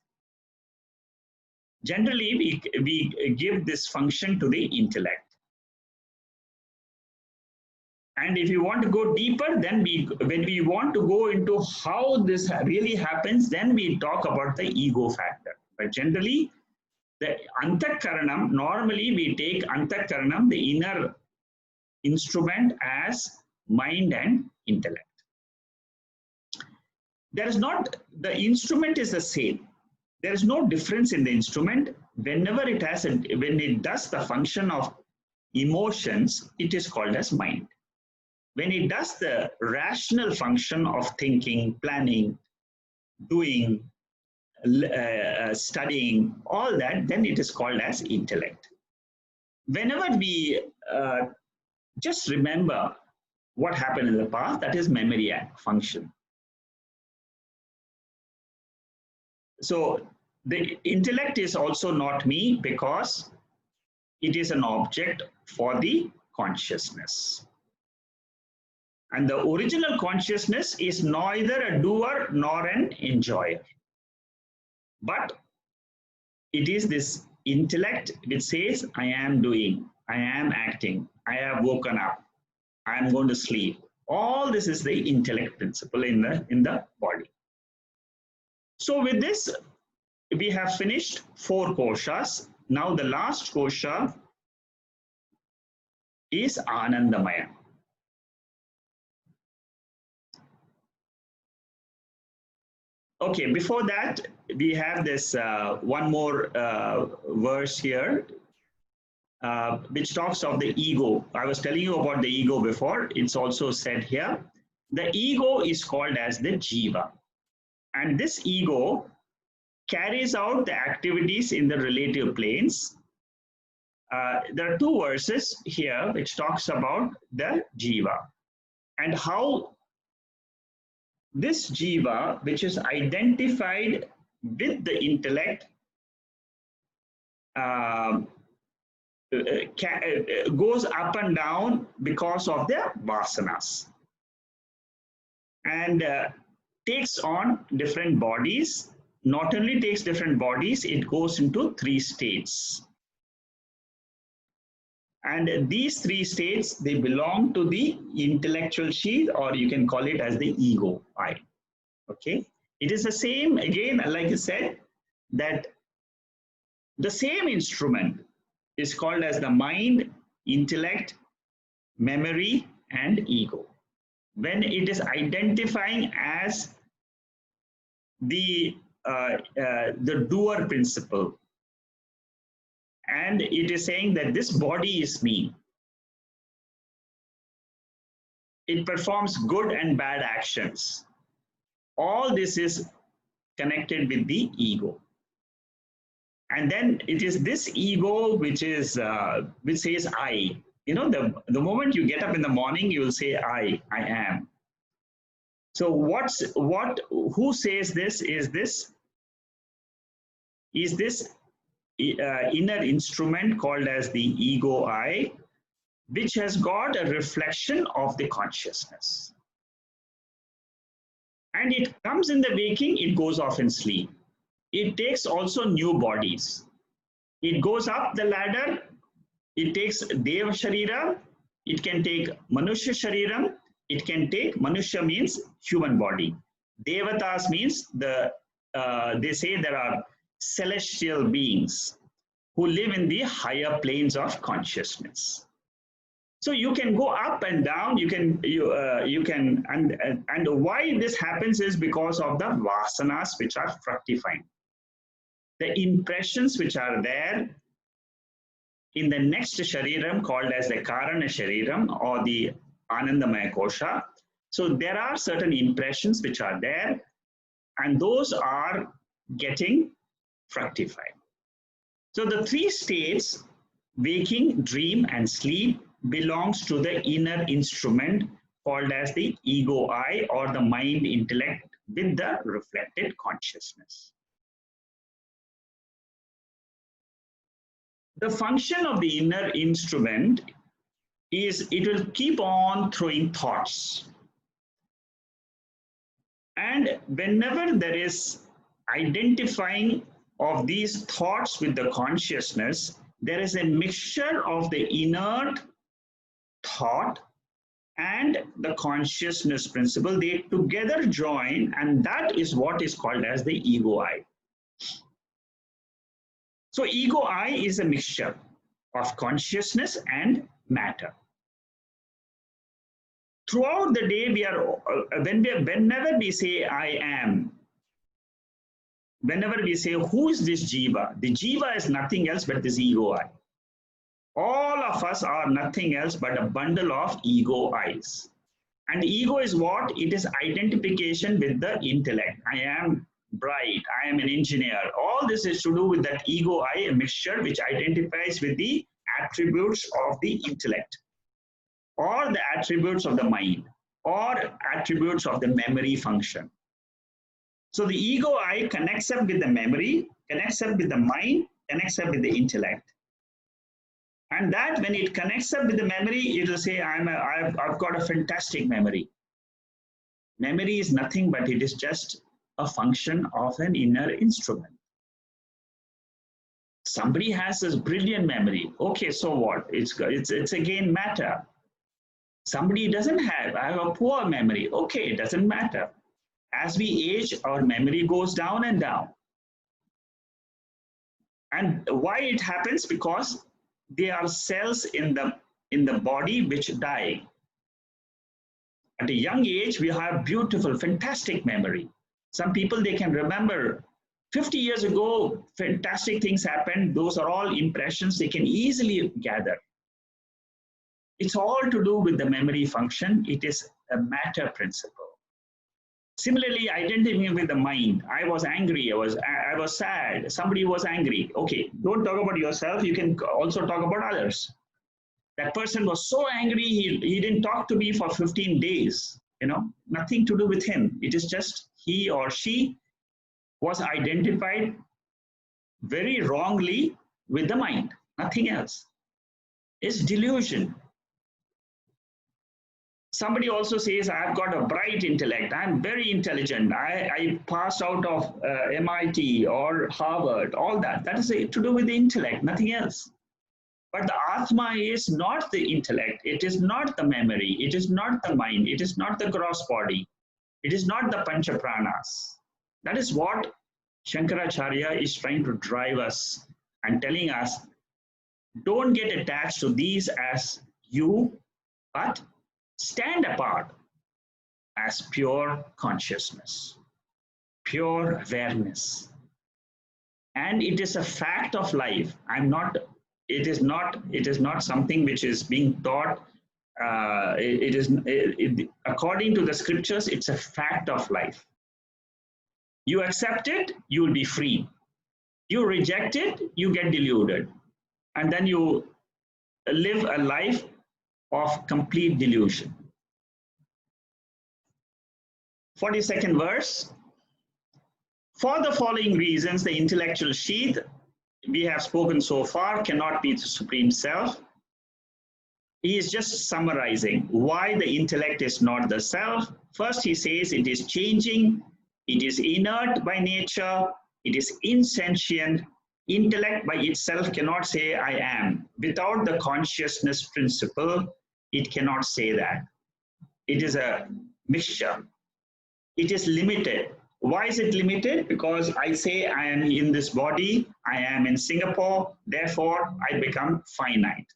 Generally, we give this function to the intellect. And if you want to go deeper, then when we want to go into how this really happens, then we talk about the ego factor. But generally, the antakaranam, normally we take antakaranam, the inner instrument, as mind and intellect. There is not, the instrument is the same. There is no difference in the instrument. Whenever it has, when it does the function of emotions, it is called as mind. When it does the rational function of thinking, planning, doing, studying, all that, then it is called as intellect. Whenever we just remember what happened in the past, that is memory function. So the intellect is also not me because it is an object for the consciousness. And the original consciousness is neither a doer nor an enjoyer. But it is this intellect which says, I am doing, I am acting, I have woken up, I am going to sleep. All this is the intellect principle in the body. So with this, we have finished 4 koshas. Now the last kosha is Anandamaya. Okay, before that, we have this one more verse here, which talks of the ego. I was telling you about the ego before. It's also said here. The ego is called as the jiva. And this ego carries out the activities in the relative planes. There are 2 verses here which talks about the jiva and how this jiva, which is identified with the intellect, goes up and down because of the vasanas and takes on different bodies. Not only takes different bodies, it goes into 3 states. And these 3 states, they belong to the intellectual sheath, or you can call it as the ego, I. Okay. It is the same, again, like I said, that the same instrument is called as the mind, intellect, memory, and ego. When it is identifying as the doer principle, and it is saying that this body is me. It performs good and bad actions. All this is connected with the ego. And then it is this ego which says I. You know, the moment you get up in the morning, you will say I am. So who says this? Is this inner instrument called as the ego I, which has got a reflection of the consciousness. And it comes in the waking, it goes off in sleep. It takes also new bodies. It goes up the ladder, it takes Deva Sharira, it can take Manusha Shariram, it can take, Manusha means human body. Devatas means they say there are celestial beings who live in the higher planes of consciousness. So you can go up and down. And why this happens is because of the vasanas which are fructifying. The impressions which are there in the next shariram called as the Karana Shariram or the Anandamaya Kosha. So there are certain impressions which are there, and those are getting fructified. So the three states, waking, dream, and sleep, belongs to the inner instrument called as the ego I, or the mind intellect with the reflected consciousness. The function of the inner instrument is it will keep on throwing thoughts. And whenever there is identifying of these thoughts with the consciousness, there is a mixture of the inert thought and the consciousness principle. They together join, and that is what is called as the ego I. So ego I is a mixture of consciousness and matter. Throughout the day, whenever we say I am, whenever we say who is this jiva, the jiva is nothing else but this ego I. All of us are nothing else but a bundle of ego I's. And ego is what? It is identification with the intellect. I am bright, I am an engineer. All this is to do with that ego I, a mixture which identifies with the attributes of the intellect, or the attributes of the mind, or attributes of the memory function. So the ego I connects up with the memory, connects up with the mind, connects up with the intellect. And that when it connects up with the memory, it will say, I've got a fantastic memory. Memory is nothing but it is just a function of an inner instrument. Somebody has this brilliant memory. Okay, so what? It's again matter. Somebody doesn't have, I have a poor memory. Okay, it doesn't matter. As we age, our memory goes down and down. And why it happens? Because there are cells in the body which die. At a young age, we have beautiful, fantastic memory. Some people, they can remember 50 years ago, fantastic things happened. Those are all impressions they can easily gather. It's all to do with the memory function. It is a matter principle. Similarly, identifying with the mind. I was angry, I was sad, somebody was angry. Okay, don't talk about yourself, you can also talk about others. That person was so angry, he didn't talk to me for 15 days. Nothing to do with him. It is just he or she was identified very wrongly with the mind, nothing else. It's delusion. Somebody also says, I've got a bright intellect, I'm very intelligent, I passed out of MIT or Harvard, all that. That is to do with the intellect, nothing else. But the Atma is not the intellect, it is not the memory, it is not the mind, it is not the gross body, it is not the Pancha Pranas. That is what Shankaracharya is trying to drive us and telling us Don't get attached to these as you, but stand apart as pure consciousness, pure awareness. And it is a fact of life. It is not something which is being taught. According to the scriptures, it's a fact of life. You accept it, you will be free. You reject it, you get deluded. And then you live a life of complete delusion. 42nd verse. For the following reasons, the intellectual sheath we have spoken so far cannot be the Supreme Self. He is just summarizing why the intellect is not the self. First, he says it is changing, it is inert by nature, it is insentient. Intellect by itself cannot say I am. Without the consciousness principle, it cannot say that. It is a mixture. It is limited. Why is it limited? Because I say I am in this body, I am in Singapore, therefore I become finite.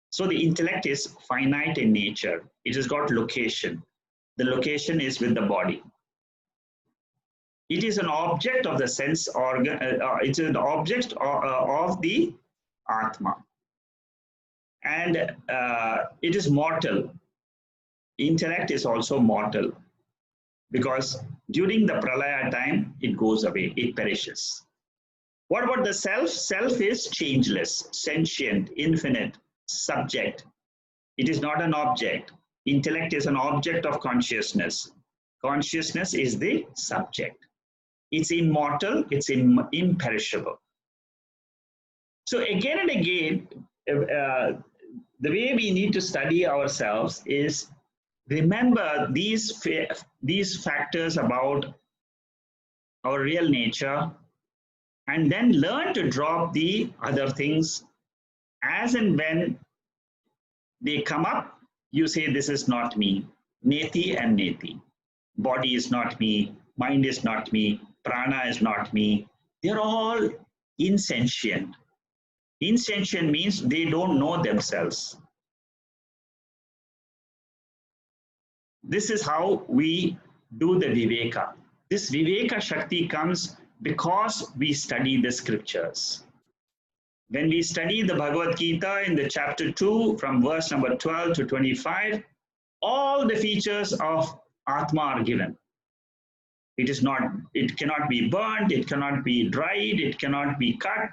So the intellect is finite in nature. It has got location. The location is with the body. It is an object of the sense organ, it's an object of the Atma. And it is mortal. Intellect is also mortal because during the pralaya time, it goes away, it perishes. What about the self? Self is changeless, sentient, infinite, subject. It is not an object. Intellect is an object of consciousness. Consciousness is the subject. It's immortal, it's imperishable. So again and again, the way we need to study ourselves is remember these factors about our real nature, and then learn to drop the other things. As and when they come up, you say, this is not me. Neti and neti. Body is not me. Mind is not me. Prana is not me. They're all insentient. Insentient means they don't know themselves. This is how we do the Viveka. This Viveka Shakti comes because we study the scriptures. When we study the Bhagavad Gita in the chapter 2 from verse number 12 to 25, all the features of Atma are given. It cannot be burnt, it cannot be dried, it cannot be cut.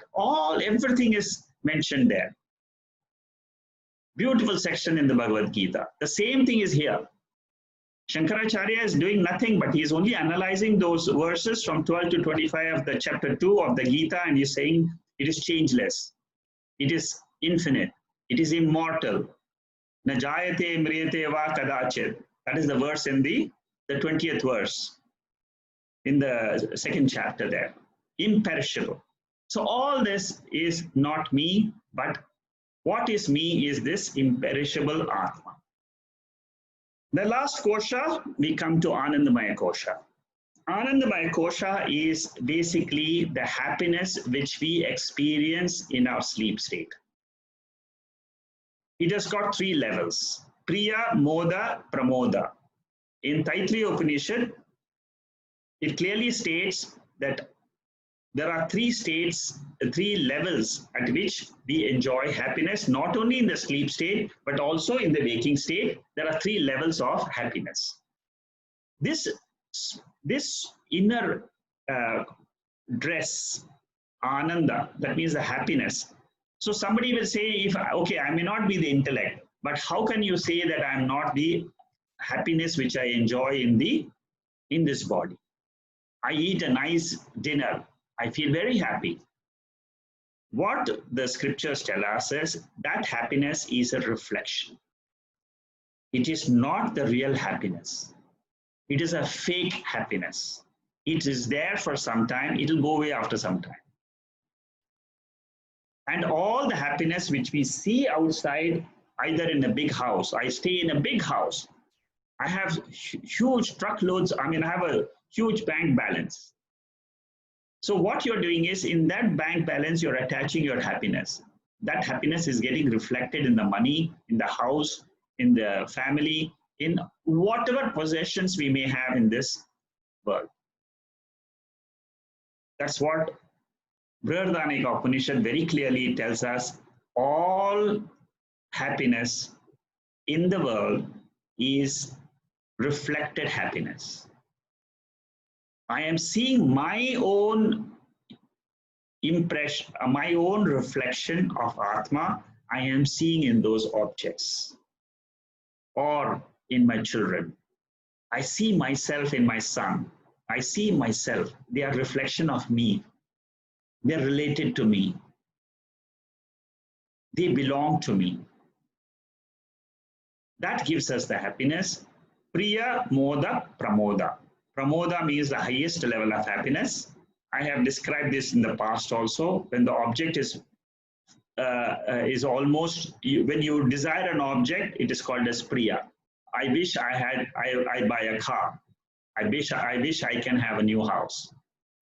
Everything is mentioned there. Beautiful section in the Bhagavad Gita. The same thing is here. Shankaracharya is doing nothing, but he is only analyzing those verses from 12 to 25 of the chapter 2 of the Gita, and he's saying it is changeless, it is infinite, it is immortal. Na jayate mriyate va kadachit. That is the verse in the 20th verse in the second chapter there. Imperishable. So all this is not me, but what is me is this imperishable Atma. The last kosha, we come to Anandamaya kosha. Anandamaya kosha is basically the happiness which we experience in our sleep state. It has got 3 levels: Priya, Moda, Pramoda. In Taittiriya Upanishad, it clearly states that there are 3 states, 3 levels at which we enjoy happiness, not only in the sleep state, but also in the waking state. There are 3 levels of happiness. This inner dress, ananda, that means the happiness. So somebody will say, okay, I may not be the intellect, but how can you say that I'm not the happiness which I enjoy in this body? I eat a nice dinner, I feel very happy. What the scriptures tell us is that happiness is a reflection. It is not the real happiness. It is a fake happiness. It is there for some time, it will go away after some time. And all the happiness which we see outside, either in a big house, I stay in a big house, I have huge truckloads, I have a huge bank balance. So what you're doing is, in that bank balance, you're attaching your happiness. That happiness is getting reflected in the money, in the house, in the family, in whatever possessions we may have in this world. That's what Brihadaranyaka Upanishad very clearly tells us. All happiness in the world is reflected happiness. I am seeing my own impression, my own reflection of Atma, I am seeing in those objects or in my children. I see myself in my son. I see myself. They are reflection of me. They are related to me. They belong to me. That gives us the happiness. Priya, Moda, Pramoda. Pramoda means the highest level of happiness. I have described this in the past also. When the object is almost, when you desire an object, it is called as Priya. I wish I buy a car. I wish I can have a new house.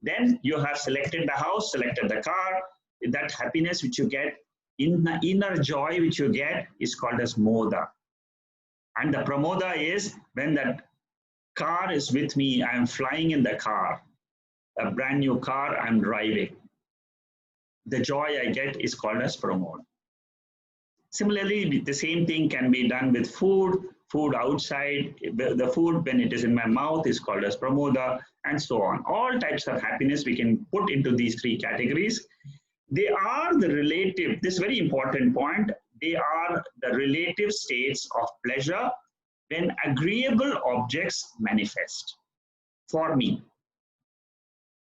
Then you have selected the house, selected the car. That happiness which you get, inner joy which you get is called as Moda. And the Pramoda is when that car is with me, I am flying in the car, a brand new car I'm driving. The joy I get is called as Pramoda. Similarly, the same thing can be done with food outside. The food, when it is in my mouth, is called as Pramoda, and so on. All types of happiness we can put into these three categories. They are the relative, this very important point, they are the relative states of pleasure when agreeable objects manifest for me.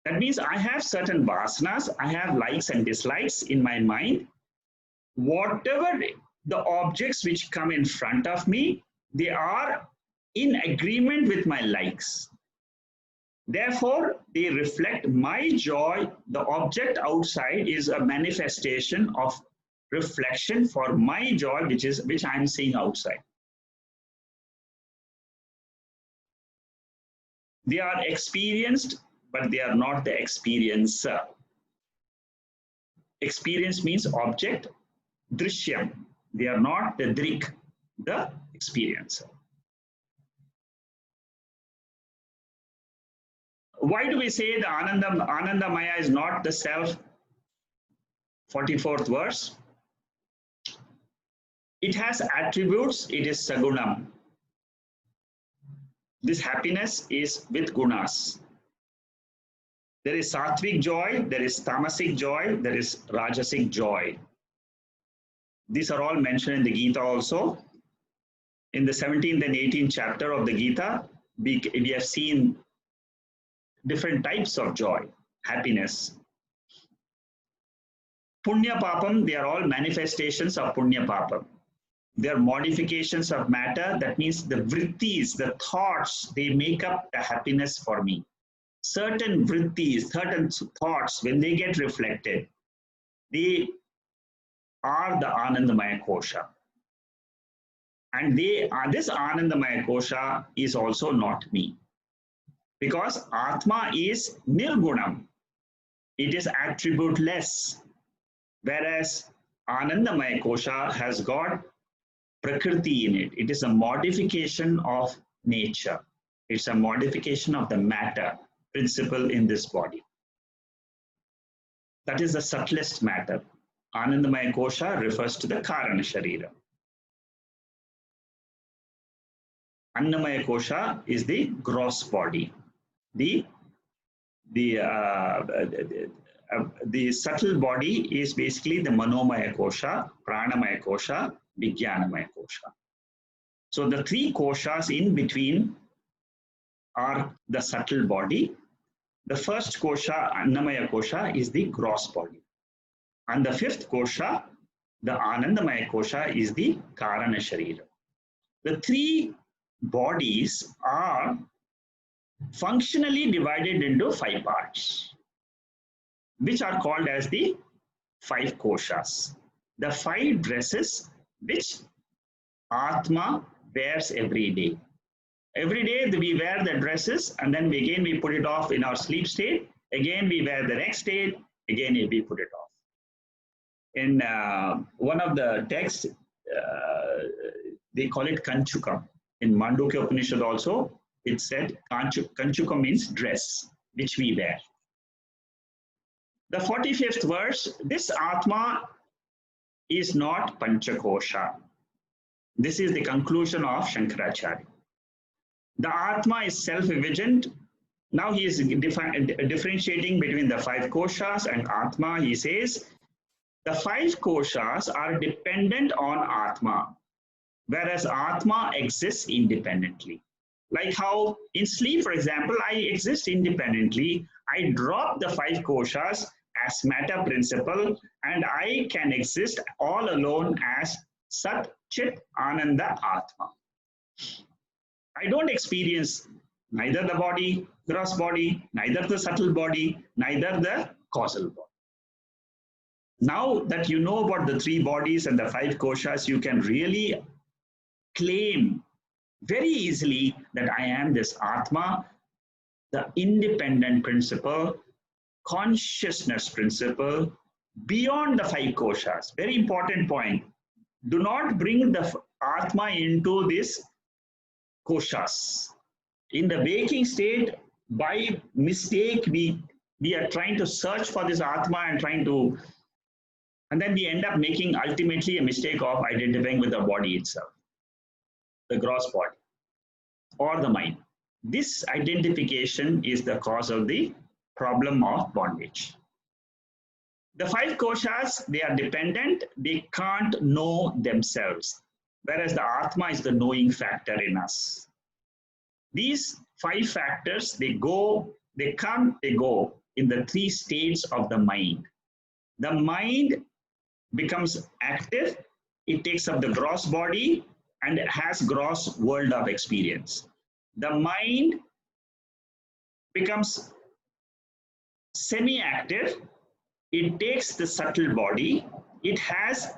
That means I have certain vasanas, I have likes and dislikes in my mind. Whatever the objects which come in front of me, they are in agreement with my likes. Therefore, they reflect my joy. The object outside is a manifestation of reflection for my joy, which I am seeing outside. They are experienced, but they are not the experiencer. Experience means object, drishyam. They are not the drik, the experiencer. Why do we say the Anandamaya is not the self? 44th verse. It has attributes, it is sagunam. This happiness is with gunas. There is sattvic joy, there is tamasic joy, there is rajasic joy. These are all mentioned in the Gita also. In the 17th and 18th chapter of the Gita, we have seen different types of joy, happiness. Punya papam, they are all manifestations of punya papam. They are modifications of matter. That means the vrittis, the thoughts, they make up the happiness for me. Certain vrittis, certain thoughts, when they get reflected, they are the Anandamaya Kosha. And this Anandamaya Kosha is also not me. Because Atma is nirgunam. It is attributeless. Whereas Anandamaya Kosha has got Prakriti in it. It is a modification of nature. It's a modification of the matter principle in this body. That is the subtlest matter. Anandamaya Kosha refers to the Karana Sharira. Annamaya Kosha is the gross body. The subtle body is basically the Manomaya Kosha, Pranamaya Kosha, Vijnanamaya Kosha. So the three koshas in between are the subtle body. The first kosha, Annamaya Kosha, is the gross body. And the fifth kosha, the Anandamaya Kosha, is the Karana Sharira. The three bodies are functionally divided into 5 parts, which are called as the 5 koshas. The 5 dresses which Atma wears every day. Every day we wear the dresses, and then again we put it off in our sleep state. Again we wear the next state. Again we put it off. In one of the texts, they call it Kanchukam. In Mandukya Upanishad also, it said Kanchukam means dress, which we wear. The 45th verse, this Atma is not Panchakosha. This is the conclusion of Shankaracharya. The Atma is self-evident. Now he is differentiating between the 5 koshas and Atma. He says, the 5 koshas are dependent on Atma, whereas Atma exists independently. Like how in sleep, for example, I exist independently. I drop the 5 koshas as matter principle, and I can exist all alone as Sat Chit Ananda Atma. I don't experience neither the body, gross body, neither the subtle body, neither the causal body. Now that you know about the 3 bodies and the 5 koshas, you can really claim very easily that I am this Atma, the independent principle, consciousness principle, beyond the 5 koshas. Very important point. Do not bring the Atma into this koshas. In the waking state, by mistake, we are trying to search for this Atma and then we end up making ultimately a mistake of identifying with the body itself, the gross body, or the mind. This identification is the cause of the problem of bondage. The 5 koshas, they are dependent, they can't know themselves, whereas the Atma is the knowing factor in us. These 5 factors, they come, they go in the 3 states of the mind. The mind becomes active, it takes up the gross body and it has gross world of experience. The mind becomes semi-active, it takes the subtle body, it has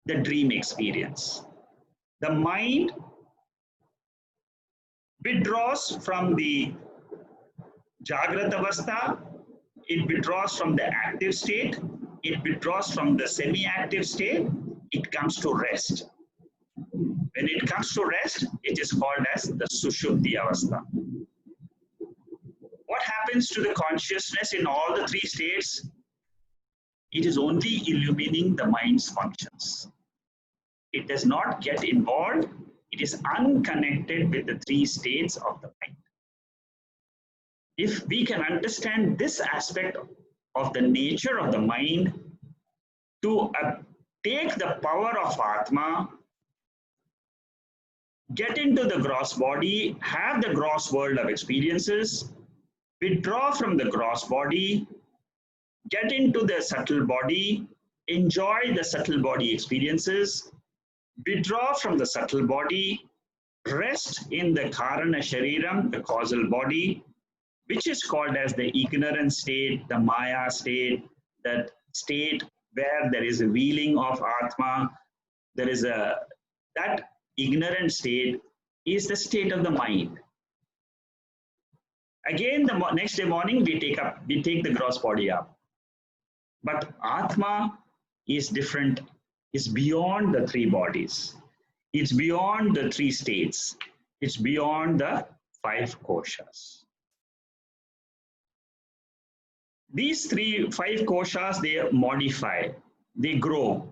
the dream experience. The mind withdraws from the Jagrata Avastha, it withdraws from the active state, it withdraws from the semi-active state, it comes to rest. When it comes to rest, it is called as the Sushupti Avastha. What happens to the consciousness in all the 3 states? It is only illumining the mind's functions. It does not get involved. It is unconnected with the 3 states of the mind. If we can understand this aspect of the nature of the mind to take the power of Atma, get into the gross body, have the gross world of experiences, withdraw from the gross body, get into the subtle body, enjoy the subtle body experiences, withdraw from the subtle body, rest in the Karana Shariram, the causal body, which is called as the ignorant state, the Maya state, that state where there is a wheeling of Atma, that ignorant state is the state of the mind. Again, the next day morning, we take the gross body up. But Atma is different, is beyond the 3 bodies. It's beyond the 3 states. It's beyond the 5 koshas. These 5 koshas, they modify, they grow.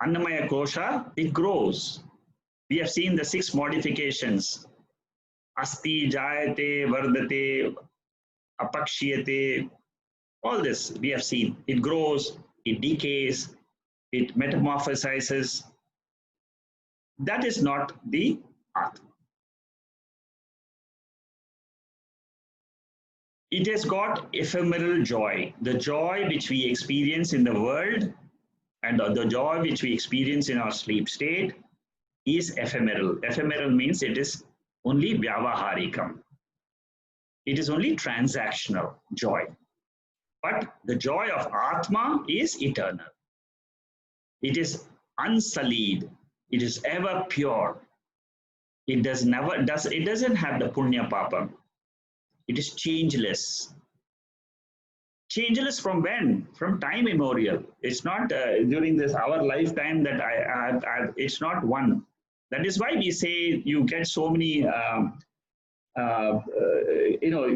Annamaya kosha, it grows. We have seen the 6 modifications. Asti, Jayate, Vardate, Apakshiyate, all this we have seen. It grows, it decays, it metamorphosizes. That is not the Atma. It has got ephemeral joy, the joy which we experience in the world and the joy which we experience in our sleep state is ephemeral. Ephemeral means it is only vyavaharikam. It is only transactional joy. But the joy of Atma is eternal. It is unsullied. It is ever pure. It doesn't have the punya papa. It is changeless. changeless from when? From time immemorial. It's not during this our lifetime that it's not one. That is why we say you get so many,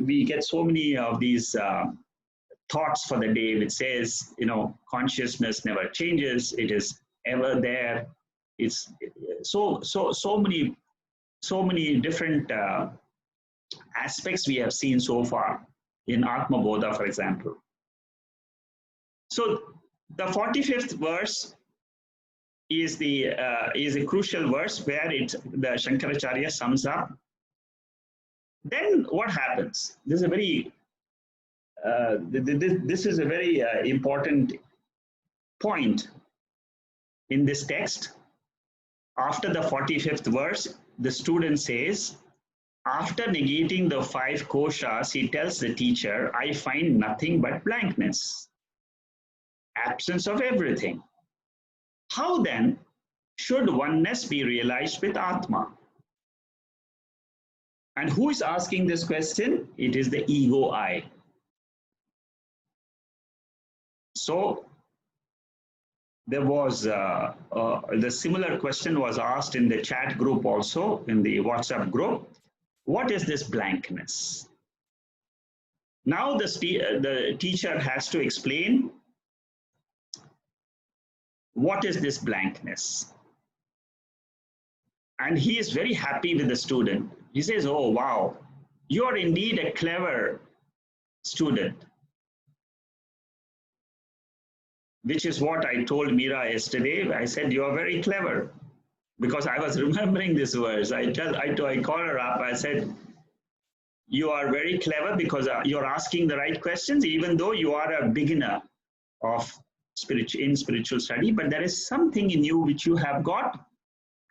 we get so many of these thoughts for the day, which says, consciousness never changes. It is ever there. It's so many different aspects we have seen so far in Atma Bodha, for example. So the 45th verse is a crucial verse where the Shankaracharya sums up. Then what happens? This is a very important point in this text. After the 45th verse, the student says, after negating the 5 koshas, he tells the teacher, I find nothing but blankness, absence of everything. How then should oneness be realized with Atma? And who is asking this question? It is the ego I. So there was the similar question was asked in the chat group also, in the WhatsApp group. What is this blankness? Now the teacher has to explain what is this blankness. And he is very happy with the student. He says, oh, wow, you are indeed a clever student. Which is what I told Meera yesterday. I said, you are very clever. Because I was remembering this verse. I call her up. I said, you are very clever because you're asking the right questions, even though you are a beginner in spiritual study. But there is something in you which you have got,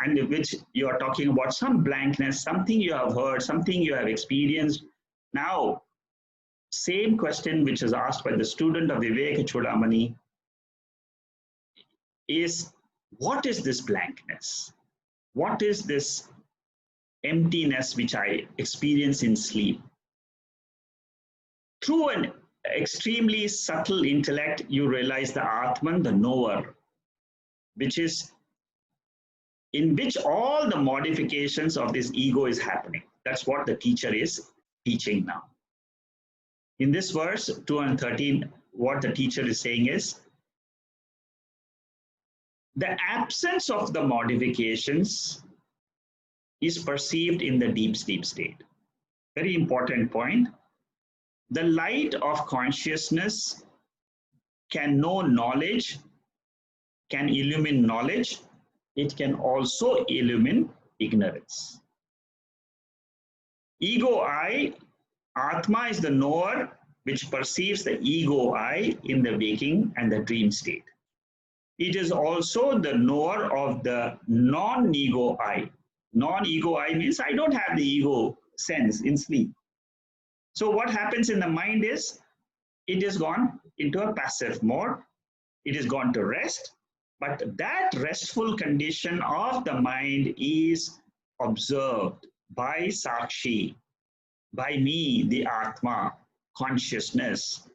and which you are talking about, some blankness, something you have heard, something you have experienced. Now, same question which is asked by the student of Vivekchudamani is, what is this blankness? What is this emptiness which I experience in sleep? Through an extremely subtle intellect, you realize the Atman, the knower, in which all the modifications of this ego is happening. That's what the teacher is teaching now. In this verse 213, what the teacher is saying is, the absence of the modifications is perceived in the deep sleep state. Very important point. The light of consciousness can know knowledge, can illumine knowledge. It can also illumine ignorance. Ego I, Atma is the knower which perceives the ego I in the waking and the dream state. It is also the knower of the non-ego I. Non-ego I means I don't have the ego sense in sleep. So what happens in the mind is, it is gone into a passive mode. It is gone to rest. But that restful condition of the mind is observed by Sakshi, by me, the Atma, consciousness.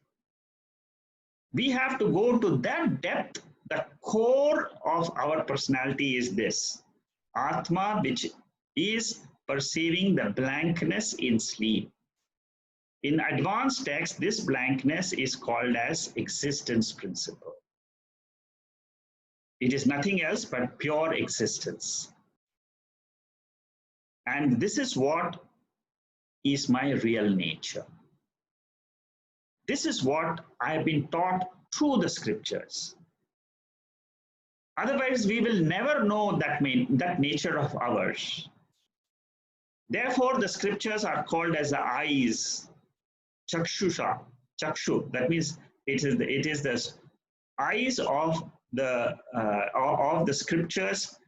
We have to go to that depth. The core of our personality is this Atma, which is perceiving the blankness in sleep. In advanced text, this blankness is called as existence principle. It is nothing else but pure existence. And this is what is my real nature. This is what I have been taught through the scriptures. Otherwise, we will never know that nature of ours. Therefore, the scriptures are called as the eyes, chakshusha, chakshu. That means it is the eyes of the scriptures,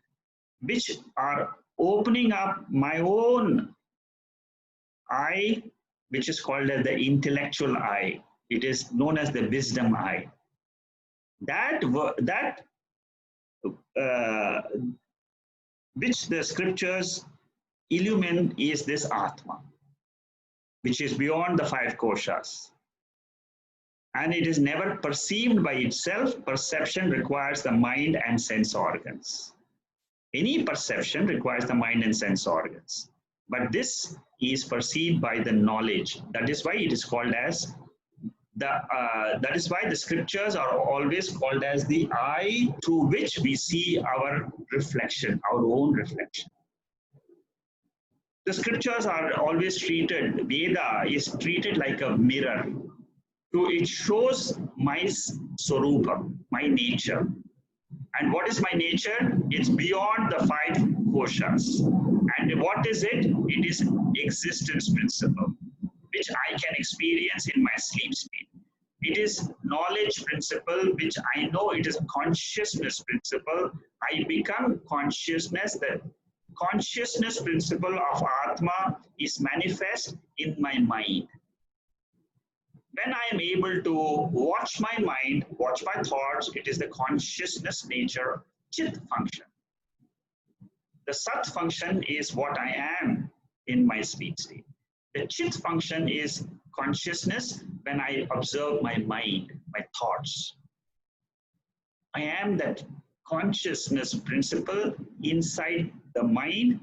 which are opening up my own eye, which is called as the intellectual eye. It is known as the wisdom eye. Which the scriptures illumine is this Atma, which is beyond the 5 koshas. and it is never perceived by itself. Perception requires the mind and sense organs. Any perception requires the mind and sense organs. But this is perceived by the knowledge. That is why it is called as that is why the scriptures are always called as the eye through which we see our reflection, our own reflection. The scriptures are always treated, Veda is treated like a mirror. So it shows my swarupa, my nature. And what is my nature? It's beyond the five koshas. And what is it? It is existence principle, which I can experience in my sleep state. It is knowledge principle, which I know it is consciousness principle. I become consciousness. The consciousness principle of Atma is manifest in my mind. When I am able to watch my mind, watch my thoughts, it is the consciousness nature, Chit function. The Sat function is what I am in my sleep state. The Chit function is consciousness when I observe my mind, my thoughts. I am that consciousness principle inside the mind,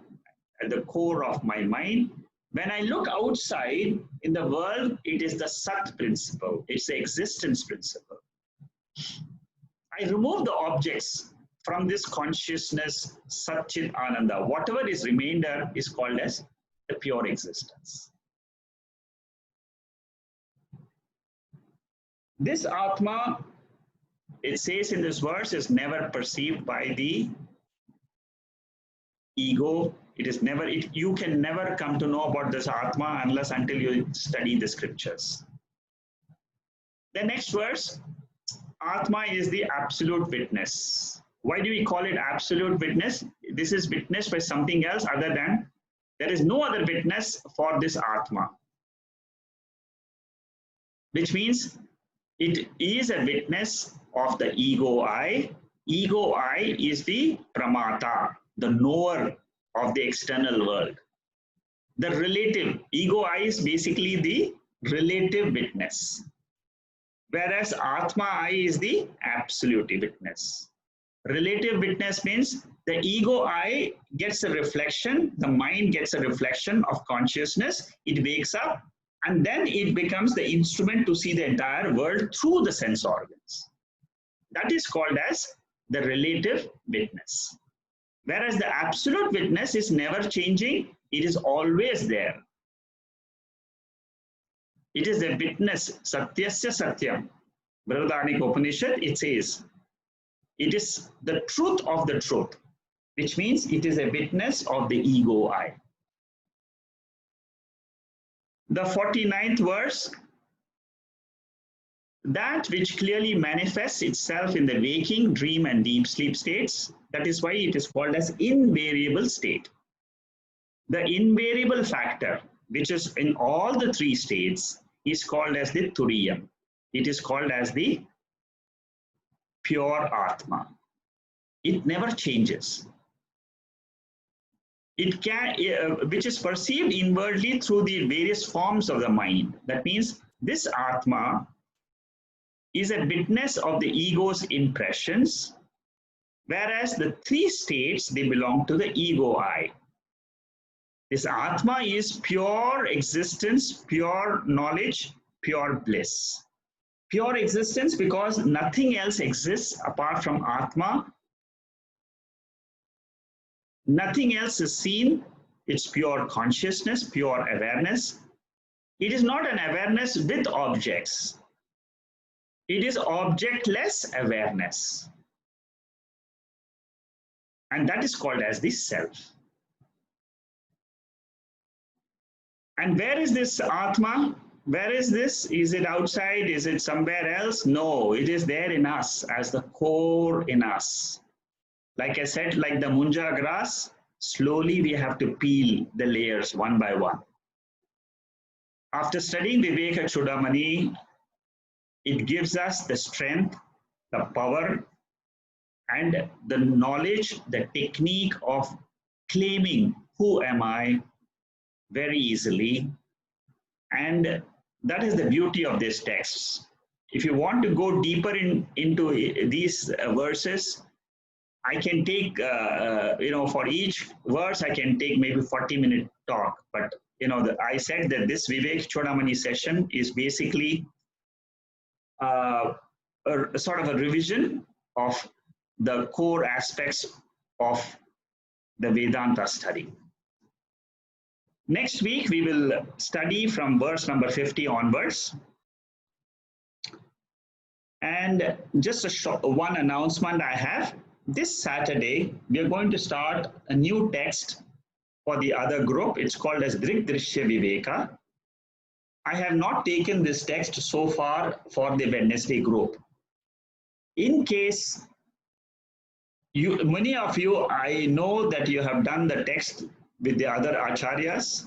at the core of my mind. When I look outside in the world, it is the Sat principle. It's the existence principle. I remove the objects from this consciousness, Sat Chit Ananda. Whatever is remainder is called as the pure existence. This Atma, it says in this verse, is never perceived by the ego. It is never, you can never come to know about this Atma unless until you study the scriptures. The next verse, Atma is the absolute witness. Why do we call it absolute witness? This is witnessed by something else other than, there is no other witness for this Atma. Which means it is a witness of the ego I. Ego I is the pramata, the knower of the external world. The relative, ego I is basically the relative witness. Whereas Atma I is the absolute witness. Relative witness means the ego I gets a reflection, the mind gets a reflection of consciousness, it wakes up, and then it becomes the instrument to see the entire world through the sense organs. That is called as the relative witness. Whereas the absolute witness is never changing, it is always there. It is the witness, Satyasya Satyam. Brihadaranyaka Upanishad, it says, it is the truth of the truth, which means it is a witness of the ego I. The 49th verse, that which clearly manifests itself in the waking, dream, and deep sleep states, that is why it is called as invariable state. The invariable factor, which is in all the three states, is called as the Turiyam. It is called as the pure Atma. It never changes. It can, which is perceived inwardly through the various forms of the mind. That means this Atma is a witness of the ego's impressions, whereas the three states, they belong to the ego I. This Atma is pure existence, pure knowledge, pure bliss. Pure existence because nothing else exists apart from Atma. Nothing else is seen. It's pure consciousness, pure awareness. It is not an awareness with objects. It is objectless awareness. And that is called as the self. And where is this Atma? Where is this? Is it outside? Is it somewhere else? No, it is there in us as the core in us. Like I said, like the munja grass, slowly we have to peel the layers one by one. After studying Vivekchudamani, it gives us the strength, the power, and the knowledge, the technique of claiming who am I very easily. And that is the beauty of these texts. if you want to go deeper into these verses, I can take, for each verse, I can take maybe 40-minute talk. But, I said that this Vivekchudamani session is basically a sort of a revision of the core aspects of the Vedanta study. Next week, we will study from verse number 50 onwards. And just one announcement I have. This Saturday, we are going to start a new text for the other group. It's called as Drigdrishya Viveka. I have not taken this text so far for the Wednesday group. In case many of you, I know that you have done the text with the other acharyas.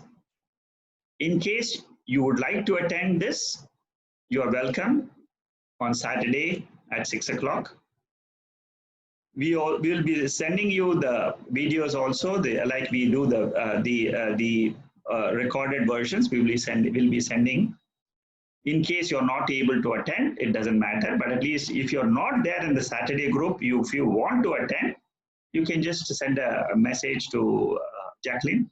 In case you would like to attend this, you are welcome on Saturday at 6 o'clock. We will be sending you the videos also, like we do the recorded versions. We will be sending. In case you're not able to attend, it doesn't matter. But at least if you're not there in the Saturday group, if you want to attend, you can just send a message to Jacqueline.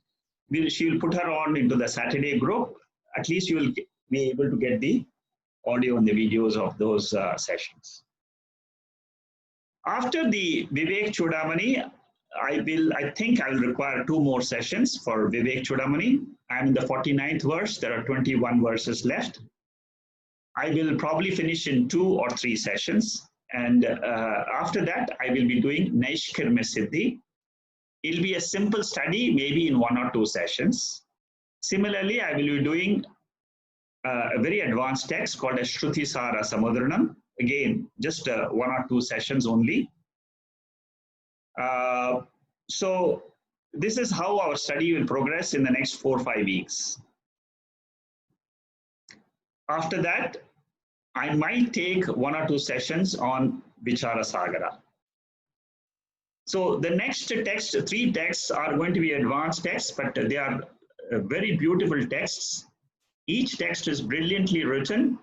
She will put her on into the Saturday group. At least you will be able to get the audio and the videos of those sessions. After the Vivekchudamani, I think I will require 2 more sessions for Vivekchudamani. I'm in the 49th verse. There are 21 verses left. I will probably finish in 2 or 3 sessions. And after that, I will be doing Naishkarmya Siddhi. It'll be a simple study, maybe in 1 or 2 sessions. Similarly, I will be doing a very advanced text called as Shruti Sara Samudranam. Again, just 1 or 2 sessions only. So this is how our study will progress in the next 4 or 5 weeks. After that, I might take 1 or 2 sessions on Vichara Sagara. So the next text, 3 texts are going to be advanced texts, but they are very beautiful texts. Each text is brilliantly written,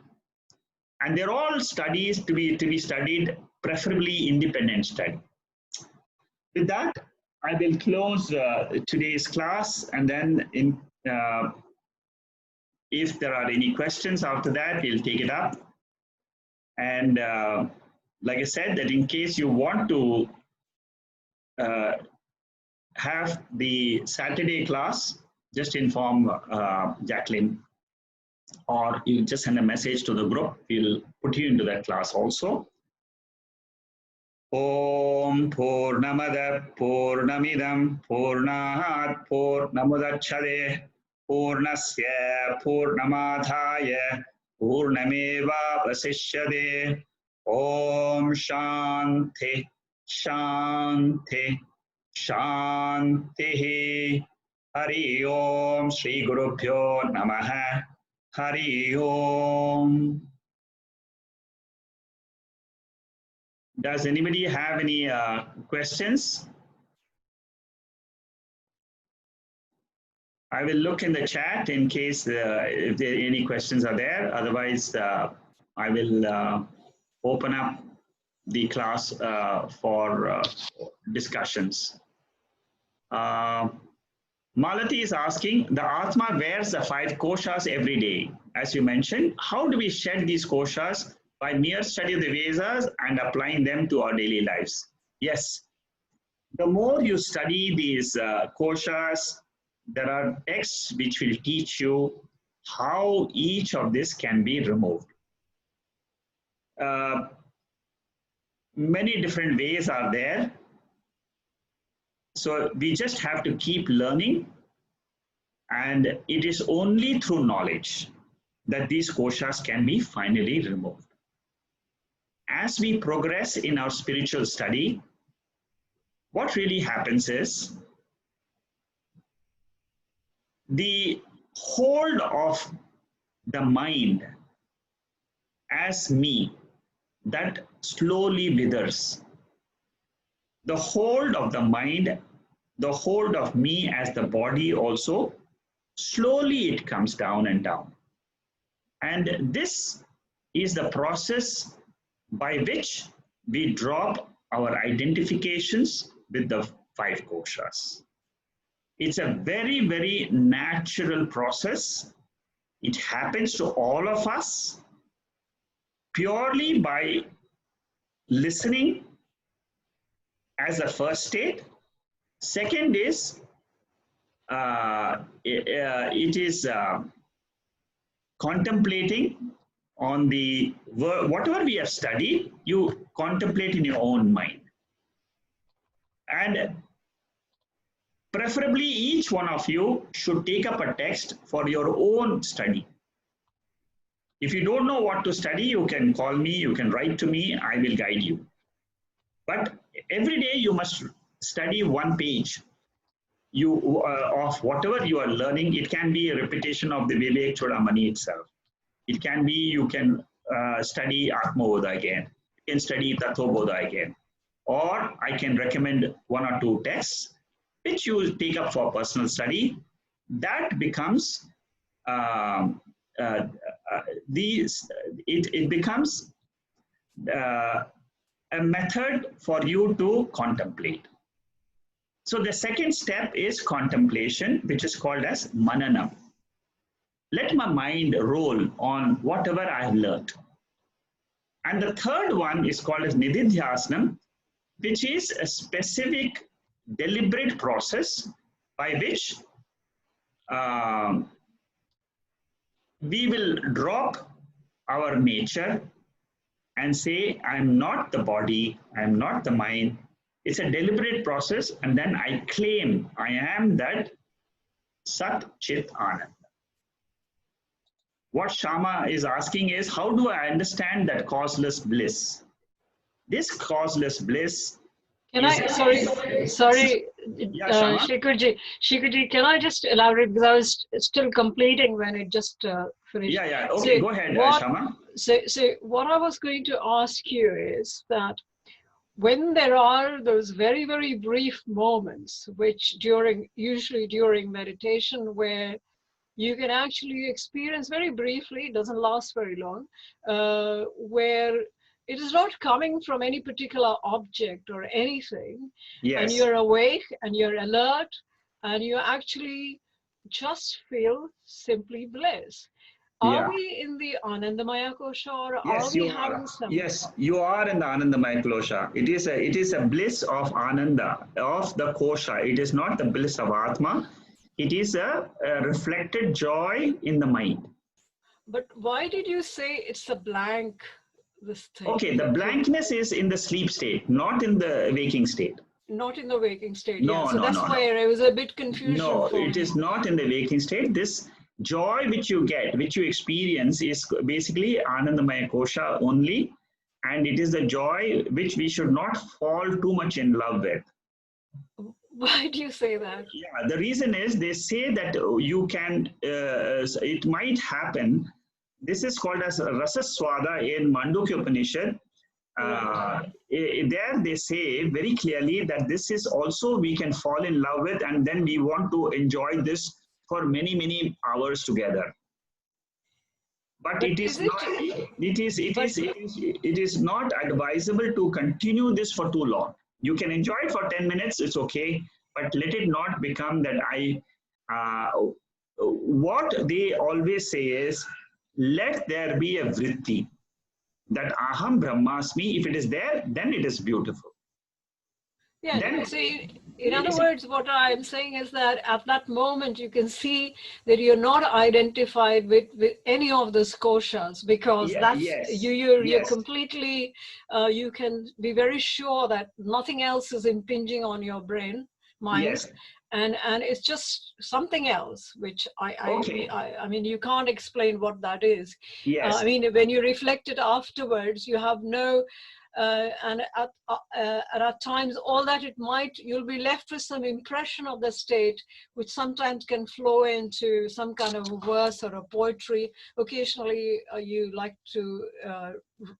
and they're all studies to be studied, preferably independent study. With that, I will close today's class, and then if there are any questions after that, we'll take it up. And like I said, that in case you want to have the Saturday class, just inform Jacqueline, or you just send a message to the group. We'll put you into that class also. Om Purnamada Purnamidam Purnahat Purnamudachade Purnasya Purnamadhaya Purnameva Vasishyade. Om Shanti Shanti Shanti. Hari Om. Shri Gurubhyo Namaha. Hari Om. Does anybody have any questions? I will look in the chat in case if there any questions are there. Otherwise, I will open up the class for discussions. Malati is asking, the Atma wears the 5 koshas every day. As you mentioned, how do we shed these koshas? By mere study of the Vedas and applying them to our daily lives. Yes, the more you study these koshas, there are texts which will teach you how each of this can be removed. Many different ways are there. So we just have to keep learning, and it is only through knowledge that these koshas can be finally removed. As we progress in our spiritual study, what really happens is the hold of the mind as me, that slowly withers. The hold of the mind, the hold of me as the body also, slowly it comes down and down. And this is the process by which we drop our identifications with the five koshas. It's a very, very natural process. It happens to all of us purely by listening as the first state. Second is it is contemplating on the whatever we have studied, you contemplate in your own mind. And preferably each one of you should take up a text for your own study. If you don't know what to study, you can call me, you can write to me, I will guide you. But every day you must study one page of whatever you are learning. It can be a repetition of the Vivekchudamani itself. It can be you can study Atma again. You can study Tattva again. Or I can recommend one or two texts which you take up for personal study. That becomes it becomes a method for you to contemplate. So the second step is contemplation, which is called as mananam. Let my mind roll on whatever I have learned. And the third one is called as nididhyasanam, which is a specific deliberate process by which we will drop our nature and say, I'm not the body, I'm not the mind. It's a deliberate process, and then I claim I am that Sat Chit Anand. What Shama is asking is, how do I understand that causeless bliss? This causeless bliss. Can I, sorry, Yeah, Shikuji, can I just elaborate, because I was still completing when it just finished. Yeah, okay, so go ahead, Shama. So what I was going to ask you is that when there are those very, very brief moments, which usually during meditation, where you can actually experience very briefly, it doesn't last very long, where it is not coming from any particular object or anything, yes, and you're awake and you're alert, and you actually just feel simply bliss. Are we in the Anandamaya Kosha, or yes, are we having some? Yes, you are in the Anandamaya Kosha. It is a bliss of Ananda, of the Kosha. It is not the bliss of Atma. It is a reflected joy in the mind. But why did you say it's a blank, this thing? Okay, the blankness is in the sleep state, not in the waking state. Not in the waking state, no, yeah. So that's where it was a bit confusion. No, it is not in the waking state. This joy which you get, which you experience, is basically Anandamaya Kosha only. And it is the joy which we should not fall too much in love with. Why do you say that? Yeah, the reason is they say that you can, it might happen. This is called as Rasaswada in Mandukya Upanishad. There they say very clearly that this is also we can fall in love with, and then we want to enjoy this for many, many hours together. But it is not advisable to continue this for too long. You can enjoy it for 10 minutes, it's okay, but let it not become that what they always say is, let there be a vritti, that aham brahmasmi. If it is there, then it is beautiful. Yeah, then, see, in other words, what I'm saying is that at that moment you can see that you're not identified with any of those koshas, because you're completely, you can be very sure that nothing else is impinging on your mind. And it's just something else, which I mean, you can't explain what that is. I mean, when you reflect it afterwards, you have no, and at times all that you'll be left with some impression of the state, which sometimes can flow into some kind of a verse or a poetry. Occasionally you like to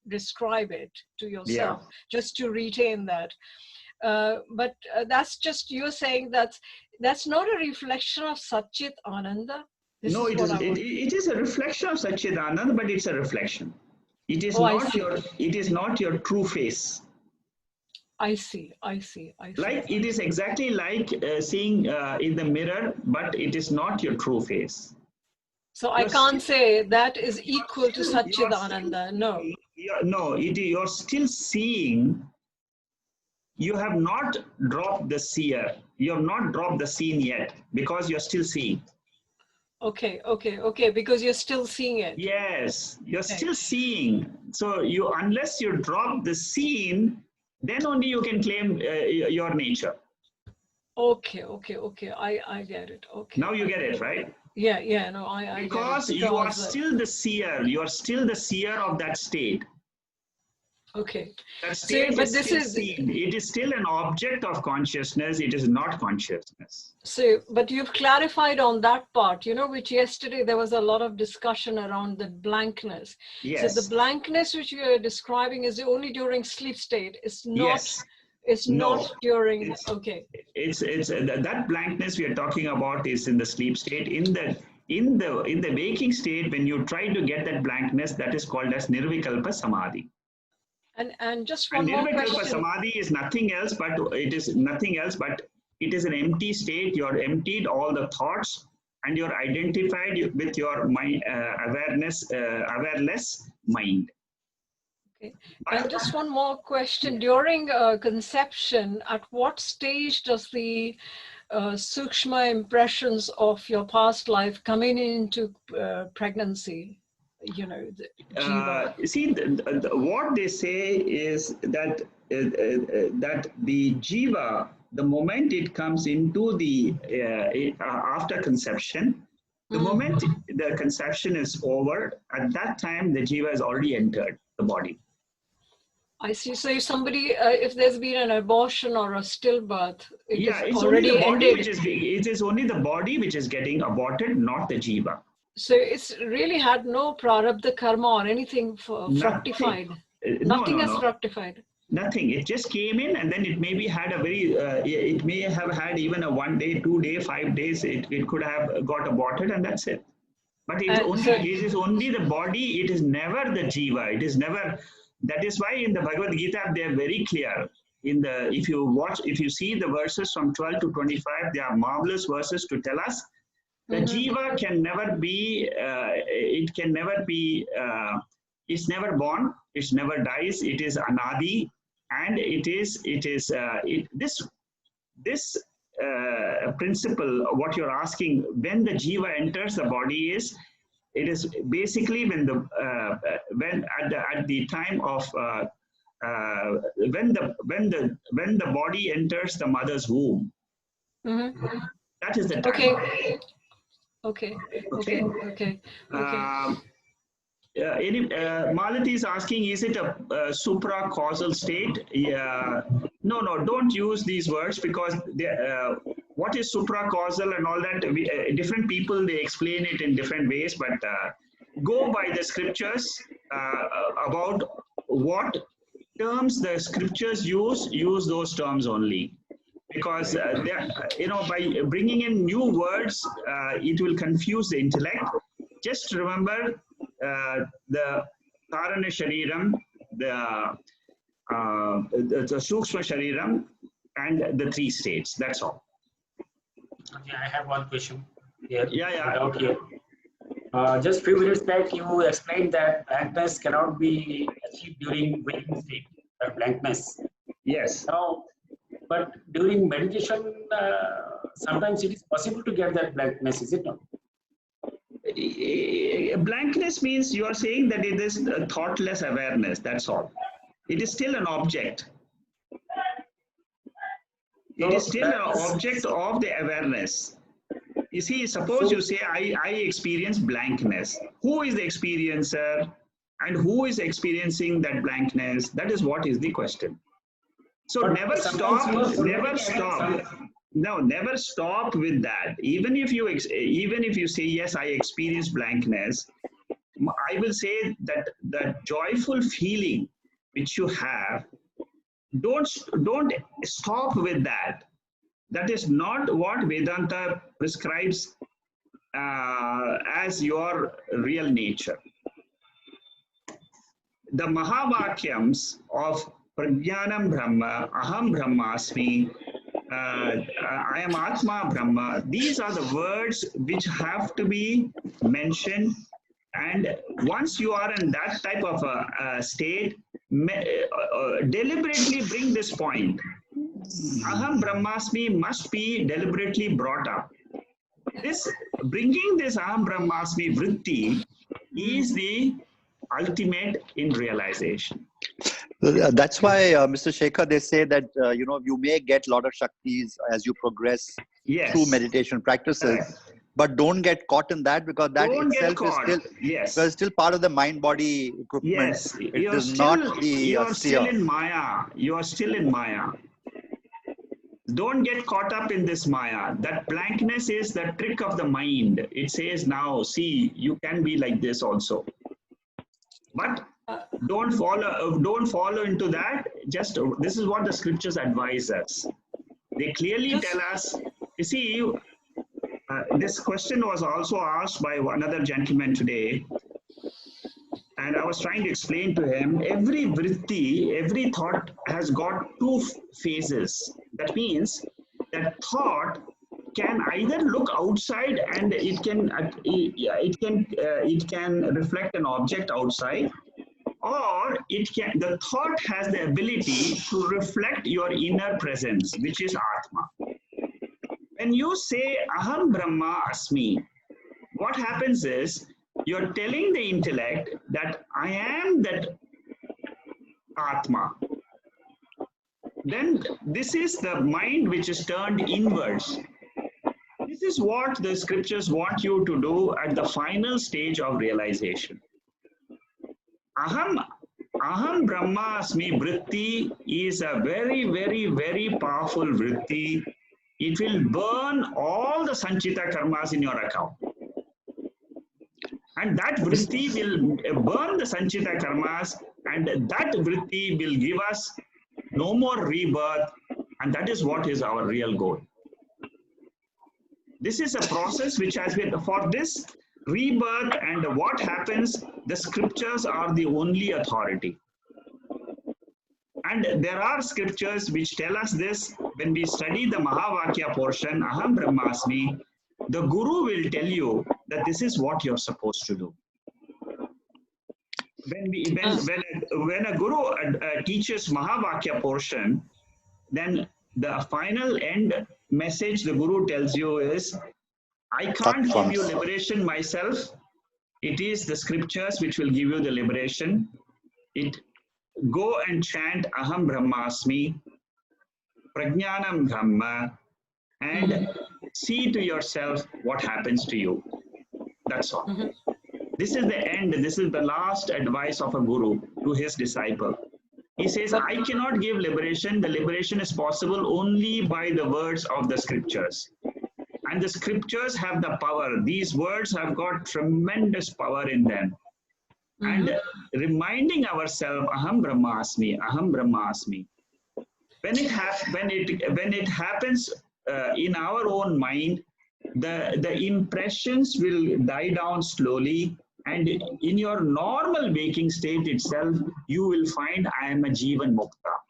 describe it to yourself, just to retain that. But that's just, you're saying that's not a reflection of Satchit Ananda. No, it is a reflection of Satchit Ananda, but it's a reflection. It is not your true face. I see. Like it is exactly like seeing in the mirror, but it is not your true face. So I can't say that is equal to Satchidananda. No. You're still seeing. You have not dropped the seer. You have not dropped the scene yet because you're still seeing. Okay. Because you're still seeing it. Yes, you're still seeing. So unless you drop the scene, then only you can claim your nature. Okay. I get it. Okay. Now you get it, right? Yeah. No, I because get it. You are still the seer. You are still the seer of that state. Okay. That state is still seen. It is still an object of consciousness. It is not consciousness. So, but you've clarified on that part, which yesterday there was a lot of discussion around the blankness. Yes. So the blankness which you are describing is only during sleep state. It's not. Yes. It's not during. It's that blankness we are talking about is in the sleep state. In the waking state, when you try to get that blankness, that is called as nirvikalpa samadhi. And just one more question. Samadhi is nothing else, but it is an empty state. You're emptied all the thoughts, and you're identified with your mind, awareless mind. Okay. And just one more question. During conception, at what stage does the sukshma impressions of your past life come into pregnancy? The jiva. See, what they say is that that the jiva, the moment it comes into the after conception, the moment the conception is over, at that time the jiva has already entered the body. I see. So if somebody, if there's been an abortion or a stillbirth, it's already the body it is only the body which is getting aborted, not the jiva. So it's really had no prarabdha karma or anything fructified. Nothing has fructified. Nothing. It just came in, and then it maybe had a very. It may have had even a 1 day, 2 day, 5 days. It could have got aborted, and that's it. But it is only the body. It is never the jiva. It is never. That is why in the Bhagavad Gita they are very clear. If you see the verses from 12 to 25, they are marvelous verses to tell us. The jiva can never be, it's never born, it never dies, it is anadi, and this principle, what you're asking, when the jiva enters the body it is basically when at the time of when the body enters the mother's womb. That is the time. Okay. Malati is asking, is it a supra-causal state? No, don't use these words because what is supra-causal and all that, different people, they explain it in different ways, but go by the scriptures about what terms the scriptures use those terms only. Because by bringing in new words, it will confuse the intellect. Just remember the Karana Shariram, the Sukshma Shariram, and the 3 states. That's all. Okay, I have one question here. Yeah. Out here. Just few minutes back, you explained that blankness cannot be achieved during waking state. Blankness. Yes. Now. But during meditation, sometimes it is possible to get that blankness, is it not? Blankness means you are saying that it is a thoughtless awareness, that's all. It is still an object. It is still an object of the awareness. You see, suppose you say, I experience blankness. Who is the experiencer and who is experiencing that blankness? That is what is the question. So never stop. No, never stop with that. Even if you say, yes, I experience blankness, I will say that the joyful feeling which you have, don't stop with that. That is not what Vedanta prescribes as your real nature. the Mahavakyams of Prajnanam Brahma, Aham Brahmasmi, I am Atma Brahma, these are the words which have to be mentioned. And once you are in that type of a state, deliberately bring this point. Aham Brahmasmi must be deliberately brought up. This bringing this Aham Brahmasmi vritti is the ultimate in realization. That's why, Mr. Shekhar, they say that, you may get a lot of Shaktis as you progress through meditation practices, but don't get caught in that, because that itself is still part of the mind-body equipment. Yes, it is not the you are sphere. still in Maya. You are still in Maya. Don't get caught up in this Maya. That blankness is the trick of the mind. It says, now, see, you can be like this also. But don't follow into that. Just this is what the scriptures advise us. They clearly tell us, you see, this question was also asked by another gentleman today. And I was trying to explain to him, every vritti, every thought has got two phases. That means that thought can either look outside and it can reflect an object outside, or the thought has the ability to reflect your inner presence, which is Atma. When you say Aham Brahma Asmi, what happens is you're telling the intellect that I am that Atma. Then this is the mind which is turned inwards. This is what the scriptures want you to do at the final stage of realization. Aham Brahmasmi vritti is a very, very, very powerful vritti. It will burn all the sanchita karmas in your account. And that vritti will burn the sanchita karmas, and that vritti will give us no more rebirth, and that is what is our real goal. This is a process which has been, for this rebirth and what happens, the scriptures are the only authority. And there are scriptures which tell us this. When we study the Mahavakya portion, Aham Brahmasmi, the Guru will tell you that this is what you're supposed to do. When a Guru teaches Mahavakya portion, then the final end message the Guru tells you is, I can't give you liberation myself. It is the scriptures which will give you the liberation. Go and chant Aham Brahmasmi, Prajnanam Brahma, and see to yourself what happens to you. That's all. This is the end. This is the last advice of a guru to his disciple. He says, I cannot give liberation. The liberation is possible only by the words of the scriptures. And the scriptures have the power. These words have got tremendous power in them. And reminding ourselves, Aham Brahmasmi, Aham Brahmasmi. When it happens in our own mind, the impressions will die down slowly, and in your normal waking state itself, you will find I am a Jivan Mukta.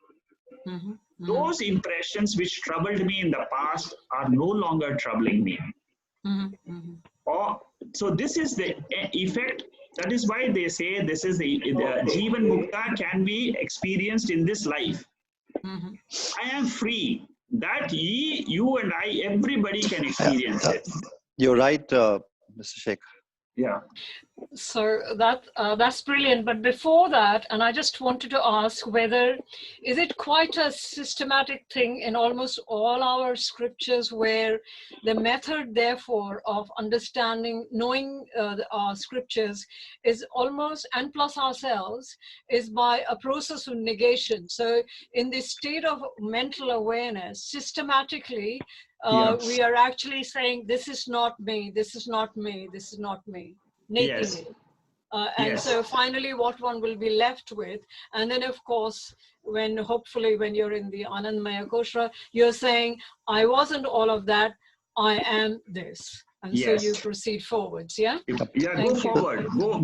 Those impressions which troubled me in the past are no longer troubling me. So this is the effect. That is why they say this is the Jivan Mukta can be experienced in this life. I am free. That you and I, everybody can experience it. You're right, Mr. Sheikh. Yeah. So that's brilliant. But before that, and I just wanted to ask whether, is it quite a systematic thing in almost all our scriptures where the method, therefore, of understanding, knowing our scriptures is almost, and plus ourselves, is by a process of negation. So in this state of mental awareness, systematically, we are actually saying, this is not me, this is not me, this is not me, naking it. And so finally what one will be left with, and then of course, hopefully when you're in the Anandamaya Kosha, you're saying, I wasn't all of that, I am this. And so you proceed forwards, yeah? Yeah, go forward. Go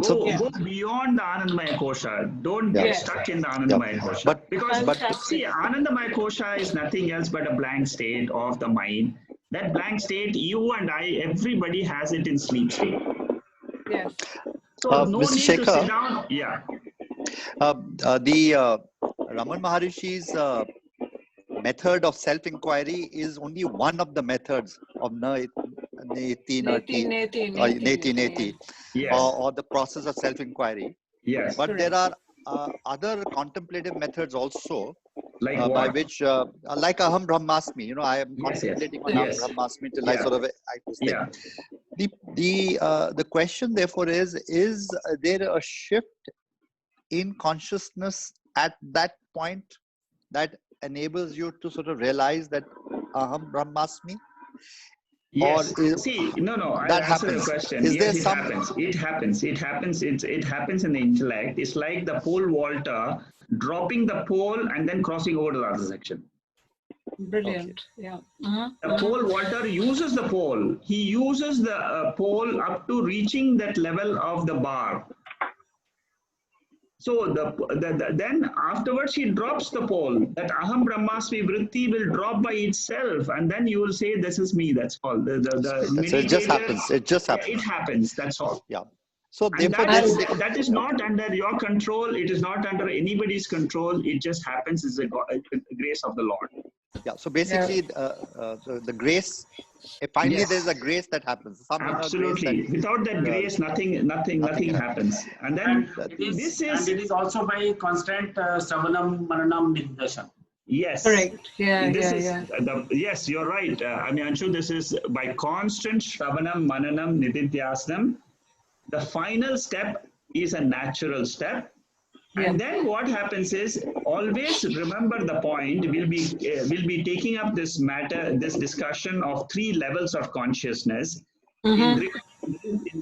beyond the Anandamaya Kosha. Don't get stuck in the Anandamaya Kosha. Because see, Anandamaya Kosha is nothing else but a blank state of the mind. That blank state, you and I, everybody has it in sleep state. Yes. So no Mr. need Shekhar, to sit down. Yeah. The Raman Maharishi's method of self-inquiry is only one of the methods of neti, or the process of self-inquiry. Yes. But there are other contemplative methods also, like by which, like Aham Brahmasmi, you know, I am concentrating on Aham Brahmasmi till I sort of act this thing. The question therefore is there a shift in consciousness at that point that enables you to sort of realize that Aham Brahmasmi? Yes. Or is, see, no, I'll that answer happens. the question. Is yes, there it happens. It happens in the intellect. It's like the pole vaulter dropping the pole and then crossing over to the other section. Brilliant. Yeah. The pole vaulter uses the pole. He uses the pole up to reaching that level of the bar. So then afterwards he drops the pole. That Aham Brahmasmi Vritti will drop by itself, and then you will say, "This is me." That's all. So it just happens. It just happens. It happens. That's all. Yeah. So and therefore, that is not under your control. It is not under anybody's control. It just happens. It's the grace of the Lord. Yeah. So basically, the grace. Finally, there's a grace that happens. Some Absolutely. Without that grace, nothing happens. And then it is also by constant Savanam Mananam Nideshan. Yes. Correct. Yeah. Yes, you're right. I mean, Anshu, this is by constant Shravanam, Mananam, Nididhyasnam. The final step is a natural step. And then what happens is, always remember the point. We'll be taking up this discussion of 3 levels of consciousness. In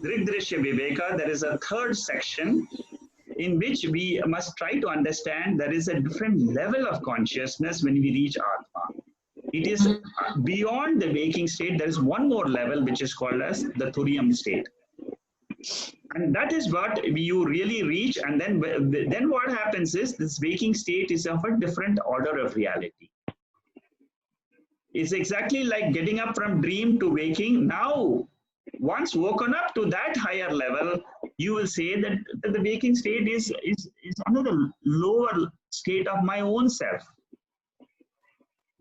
Drigdrishya Viveka, there is a 3rd section in which we must try to understand there is a different level of consciousness when we reach Atma. It is beyond the waking state. There is one more level which is called as the Turiyam state. And that is what you really reach. And then what happens is, this waking state is of a different order of reality. It's exactly like getting up from dream to waking. Now, once woken up to that higher level, you will say that the waking state is another lower state of my own self.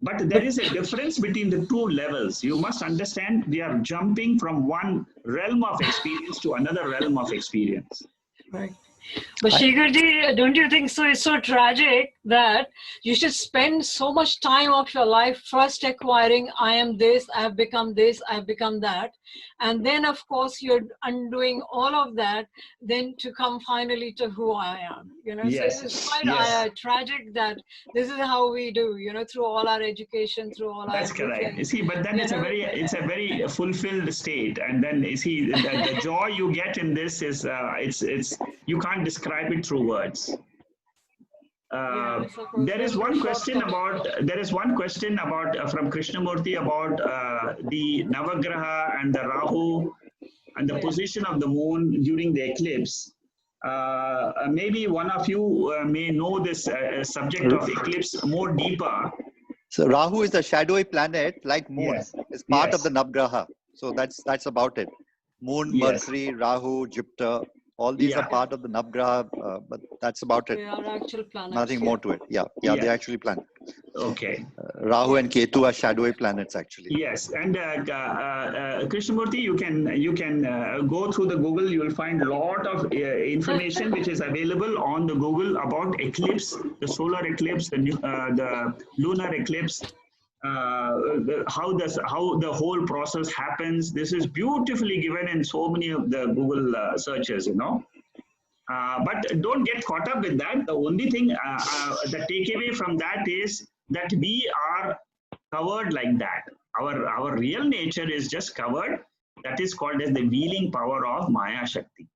But there is a difference between the 2 levels. You must understand, we are jumping from one realm of experience to another realm of experience. Right. But Shekharji, don't you think so? It's so tragic that you should spend so much time of your life first acquiring, I am this, I have become this, I have become that. And then, of course, you're undoing all of that, then to come finally to who I am. You know, so it's quite tragic that this is how we do, you know, through all our education, through all That's correct. You see, but then it's a very fulfilled state. And then you see, the joy you get in this is, you can't describe it through words. There is one question about from Krishnamurti about the Navagraha and the Rahu and the position of the moon during the eclipse. Maybe one of you may know this subject of eclipse more deeper. So Rahu is a shadowy planet like moon. It's part of the Navgraha. So that's about it. Moon, Mercury, Rahu, Jupiter. All these are part of the Navgraha, but that's about it. They are actual planets. Nothing more to it. They're actually planets. Okay. Rahu and Ketu are shadowy planets, actually. Yes, and Krishnamurti, you can go through the Google. You will find a lot of information which is available on the Google about eclipse, the solar eclipse, the lunar eclipse. How the whole process happens. This is beautifully given in so many of the Google searches, you know. But don't get caught up with that. The only thing, the takeaway from that is that we are covered like that. Our real nature is just covered. That is called as the wheeling power of Maya Shakti.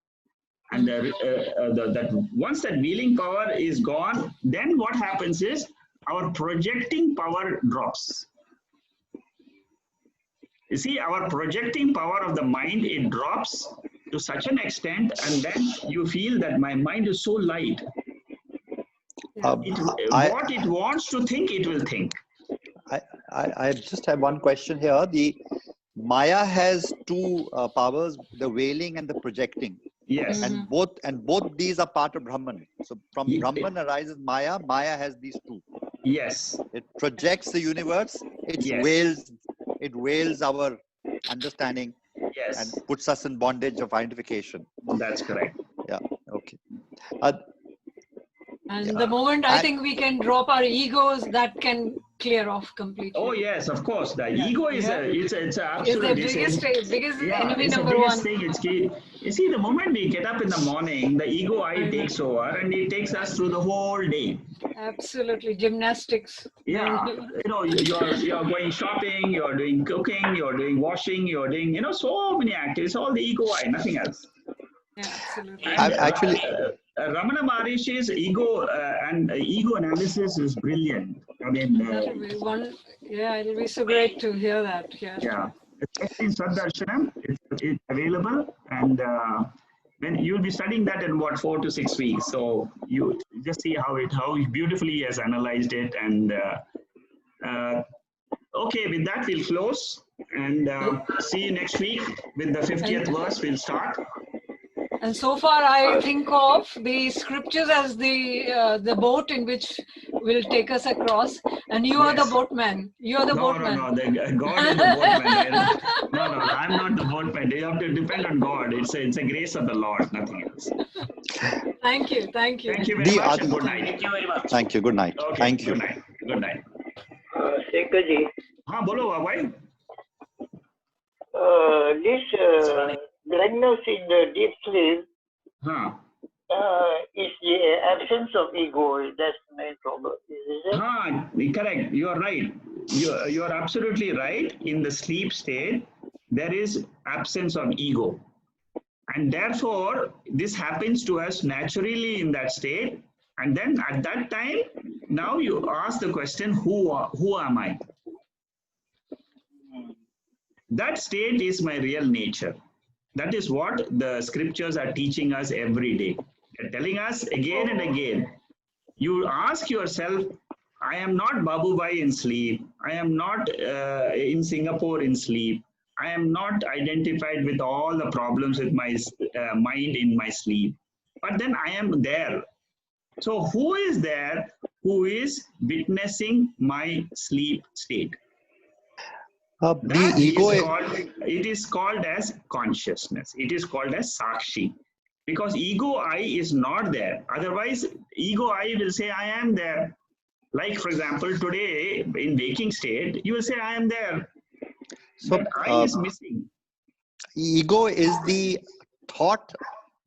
And that once that wheeling power is gone, then what happens is our projecting power drops. You see, our projecting power of the mind, it drops to such an extent, and then you feel that my mind is so light. What it wants to think, it will think. I just have one question here. The Maya has two powers: the veiling and the projecting. Yes. And both these are part of Brahman. So from Brahman arises Maya. Maya has these two. Yes. It projects the universe. It veils our understanding. Yes. And puts us in bondage of identification. That's correct. Yeah. Okay. And the moment I think we can drop our egos, that can clear off completely. Oh yes, of course. The ego is it's absolutely it's the biggest enemy it's number the one. Thing. It's key. You see, the moment we get up in the morning, the ego I takes over, and it takes us through the whole day. Absolutely, gymnastics. Yeah, you're going shopping, you're doing cooking, you're doing washing, you're doing so many activities. All the ego I, nothing else. Yeah, absolutely. And, actually, Ramana Maharishi's ego and ego analysis is brilliant. I mean, that'll be one. Yeah, it'll be so great to hear that. Yeah, especially in Saddarshanam, it's available, and when you'll be studying that in 4 to 6 weeks. So you just see how beautifully he has analyzed it. And okay, with that we'll close and see you next week with the 50th verse. We'll start. And so far, I think of the scriptures as the boat in which will take us across, and you are the boatman. You are the boatman. No, God is the boatman. No, I'm not the boatman. You have to depend on God. It's a grace of the Lord, nothing else. Thank you. Thank you very much. And good night. Thank you very much. Thank you. Good night. Okay, Thank you. Good night. Shekhar ji. हाँ बोलो भाई. This blindness in the deep sleep is the absence of ego. That's the main problem. Is it? Correct. You are right. You are absolutely right. In the sleep state, there is absence of ego. And therefore, this happens to us naturally in that state. And then at that time, now you ask the question, who am I? That state is my real nature. That is what the scriptures are teaching us every day. They're telling us again and again. You ask yourself, I am not Babubai in sleep. I am not in Singapore in sleep. I am not identified with all the problems with my mind in my sleep. But then I am there. So who is there who is witnessing my sleep state? The ego it is called as consciousness. It is called as Sakshi. Because ego I is not there. Otherwise, ego I will say I am there. Like for example, today in waking state, you will say I am there. So but I is missing. Ego is the thought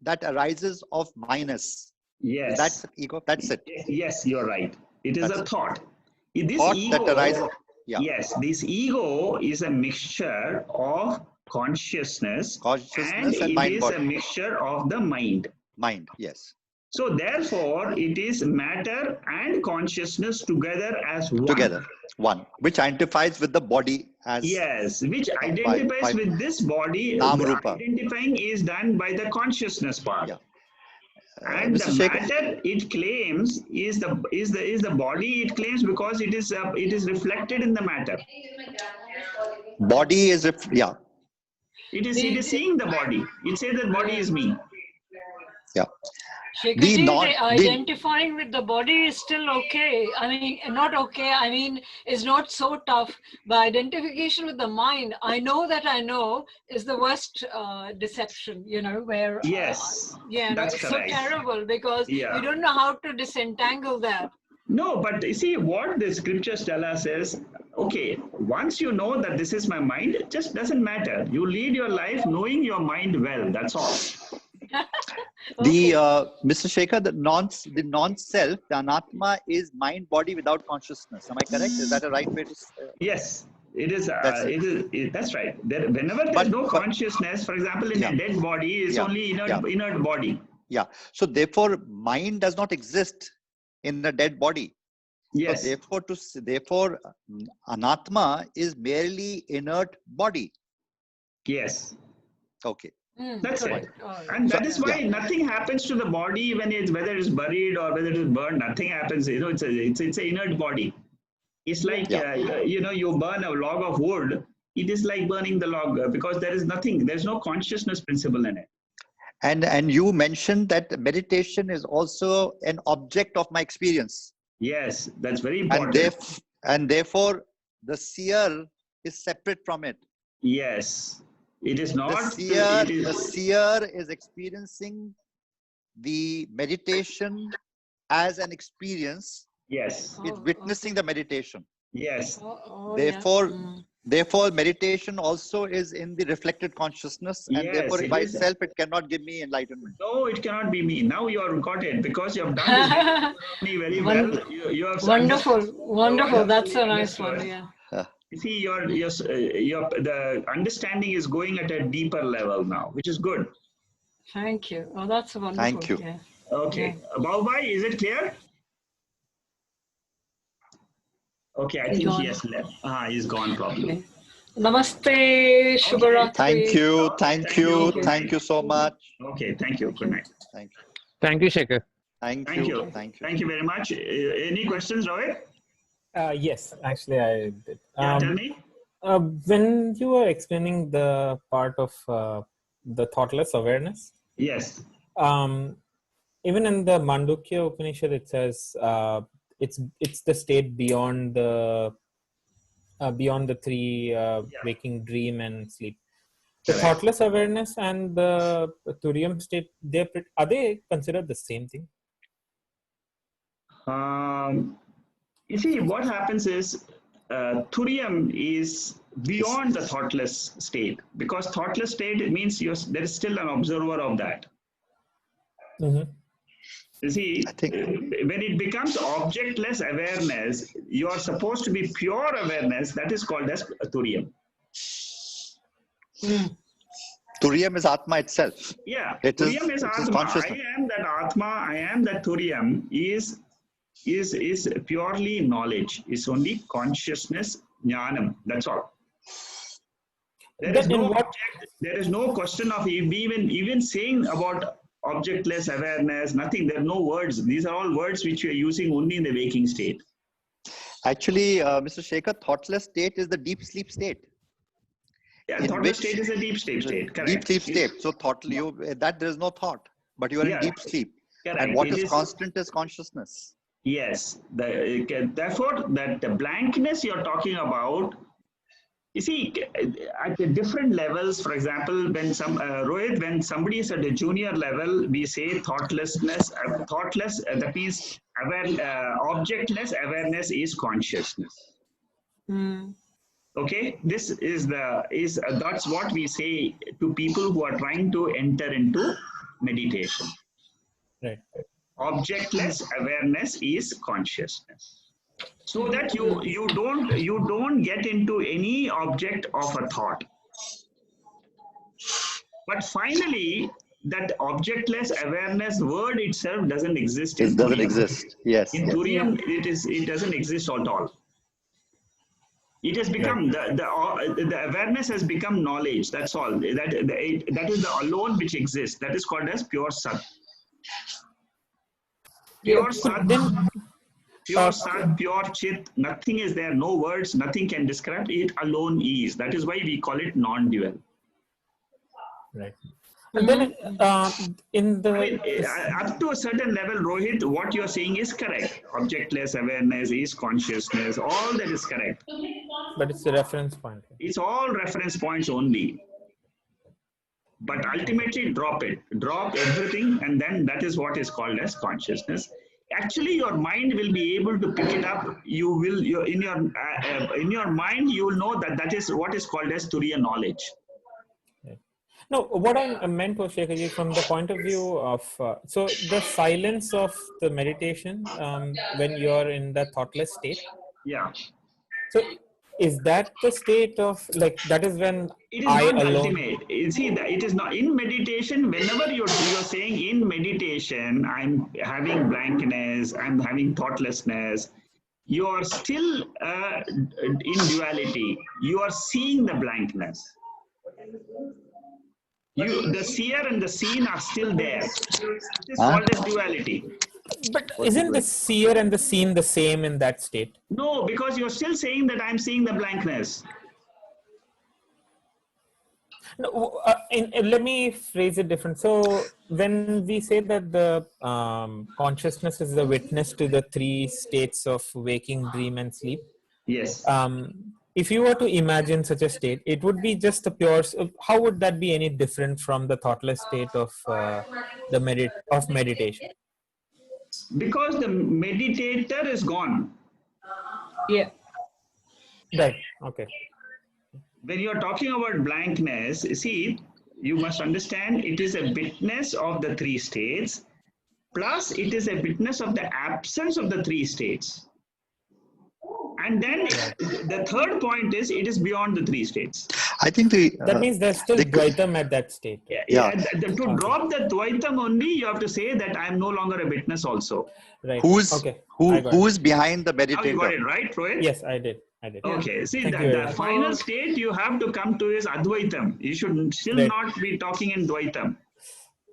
that arises of minus. Yes. That's ego. That's it. Yes, you're right. It is a thought. This thought ego, that arises. Yeah. Yes, this ego is a mixture of consciousness and it is a mixture of the mind. Mind, yes. So therefore, it is matter and consciousness together as one. Together, one, which identifies with the body as. Yes, which identifies with this body. Identifying is done by the consciousness part. Yeah. And the matter it claims is the body it claims because it is reflected in the matter. Body is yeah. It is seeing the body. It says that body is me. Yeah. Identifying with the body is still okay. I mean, not okay. I mean, it's not so tough. But identification with the mind, I know that I know, is the worst deception. You know, where yes, it's correct. So terrible because you don't know how to disentangle that. No, but you see what the scriptures tell us is, okay, once you know that this is my mind, it just doesn't matter. You lead your life knowing your mind well. That's all. Okay. Mr. Shekhar, the non-self, the anatma is mind body without consciousness. Am I correct? Is that a right way to say? Yes, it is. That's right. Whenever there's no consciousness, for example, in a dead body, it's only inert body. Yeah. So therefore, mind does not exist in a dead body. Yes. So therefore, anatma is merely inert body. Yes. Okay. That's it. And that is why nothing happens to the body when it's, whether it's buried or whether it's burned, nothing happens. You know, it's an inert body. It's like, you know, you burn a log of wood. It is like burning the log because there is nothing, there's no consciousness principle in it. And you mentioned that meditation is also an object of my experience. Yes, that's very important. And therefore, the seer is separate from it. Yes, it is not. The seer is experiencing the meditation as an experience. Yes. It's witnessing the meditation. Yes. Therefore, meditation also is in the reflected consciousness, and therefore by itself it cannot give me enlightenment. No, it cannot be me. Now you have got it because you have done this very well. You have wonderful. That's a nice one. Yeah. You see, the understanding is going at a deeper level now, which is good. Thank you. Oh, that's wonderful. Thank you. Yeah. Okay, Bhai, is it clear? Okay, I think he has left. He's gone probably. Okay. Namaste, Shubharatri. Thank you so much. Okay, thank you. Good night. Thank you, Shekhar. Thank you very much. Any questions, Rohit? Yes, actually I did. Tell me. When you were explaining the part of the thoughtless awareness, yes. Even in the Mandukya Upanishad, it says it's the state beyond the three waking, dream, and sleep. The thoughtless awareness and the Turiyam state, are they considered the same thing? You see, what happens is Turiyam is beyond the thoughtless state, because thoughtless state means there is still an observer of that. Mm-hmm. You see, when it becomes objectless awareness, you are supposed to be pure awareness. That is called as Turiyam. Turiyam is Atma itself. Yeah, Turiyam is Atma. I am that Atma, I am that Turiyam is purely knowledge. It's only consciousness, jnanam. That's all. There is no question of even saying about objectless awareness, nothing. There are no words. These are all words which we are using only in the waking state. Actually, Mr. Shekhar, thoughtless state is the deep sleep state. Yeah, thoughtless state is a deep sleep state. Correct. Deep sleep state. So that there is no thought, but you are in deep sleep. Correct. And what is constant is consciousness. Yes. Therefore, that the blankness you're talking about, you see, at the different levels, for example, when Rohit, when somebody is at a junior level, we say thoughtlessness, that means objectless awareness is consciousness. Okay, this is that's what we say to people who are trying to enter into meditation. Right. Objectless awareness is consciousness. So that you don't get into any object of a thought. But finally, that objectless awareness word itself doesn't exist. It doesn't exist. Yes. In Turiyam, it doesn't exist at all. It has become the awareness has become knowledge. That's all. That is the alone which exists. That is called as pure Sat. Pure Sat. Pure Sat, pure Chit, nothing is there, no words, nothing can describe it, alone is. That is why we call it non-dual. Right. And then up to a certain level, Rohit, what you're saying is correct. Objectless awareness is consciousness, all that is correct. But it's a reference point. It's all reference points only. But ultimately drop everything, and then that is what is called as consciousness. Actually, your mind will be able to pick it up. In your mind, you will know that is what is called as Turiya knowledge. No, what I meant was, Shekharji, from the point of view of so the silence of the meditation when you're in the thoughtless state. Yeah. So is that the state of that is when it is not ultimate. You see, it is not in meditation. Whenever you're saying in meditation, I'm having blankness, I'm having thoughtlessness. you are still in duality. You are seeing the blankness. The seer and the seen are still there. It is called as duality. But isn't the seer and the seen the same in that state? No, because you're still saying that I'm seeing the blankness. No, let me phrase it different. So when we say that the consciousness is the witness to the three states of waking, dream, and sleep. Yes. If you were to imagine such a state, it would be just a pure. How would that be any different from the thoughtless state of meditation? Because the meditator is gone. Yeah. Right. Okay. When you're talking about blankness, see, you must understand it is a witness of the three states, plus it is a witness of the absence of the three states. And then the third point is it is beyond the three states. I think that means there's still Dvaitam at that state. To drop the Dvaitam only, you have to say that I am no longer a witness also. Right. Who is behind the meditator? Now you got it, right, Rohit? Yes, I did. Okay, see, the final state you have to come to is Advaitam. You should still not be talking in Dvaitam.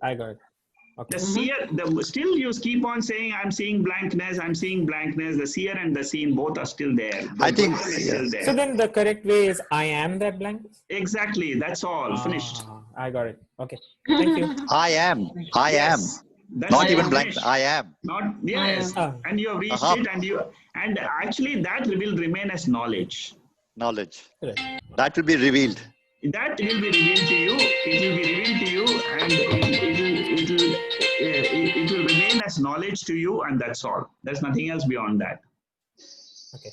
I got it. Okay. The seer, still you keep on saying, I'm seeing blankness, I'm seeing blankness. The seer and the seen both are still there. I think still there. So then the correct way is I am that blankness? Exactly, that's all. Finished. I got it. Okay. Thank you. I am. That's not even blank. I am. Not yes. And you have reached it, and actually that will remain as knowledge. Knowledge. Right. That will be revealed. That will be revealed to you. It will be revealed to you, and it will remain as knowledge to you, and that's all. There's nothing else beyond that. Okay.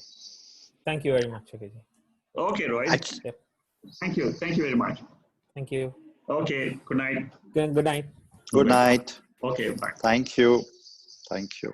Thank you very much, Akaji. Okay, Rohit. Yep. Thank you. Thank you very much. Thank you. Okay. Good night. Good night. Good night. Okay. Bye. Thank you. Thank you.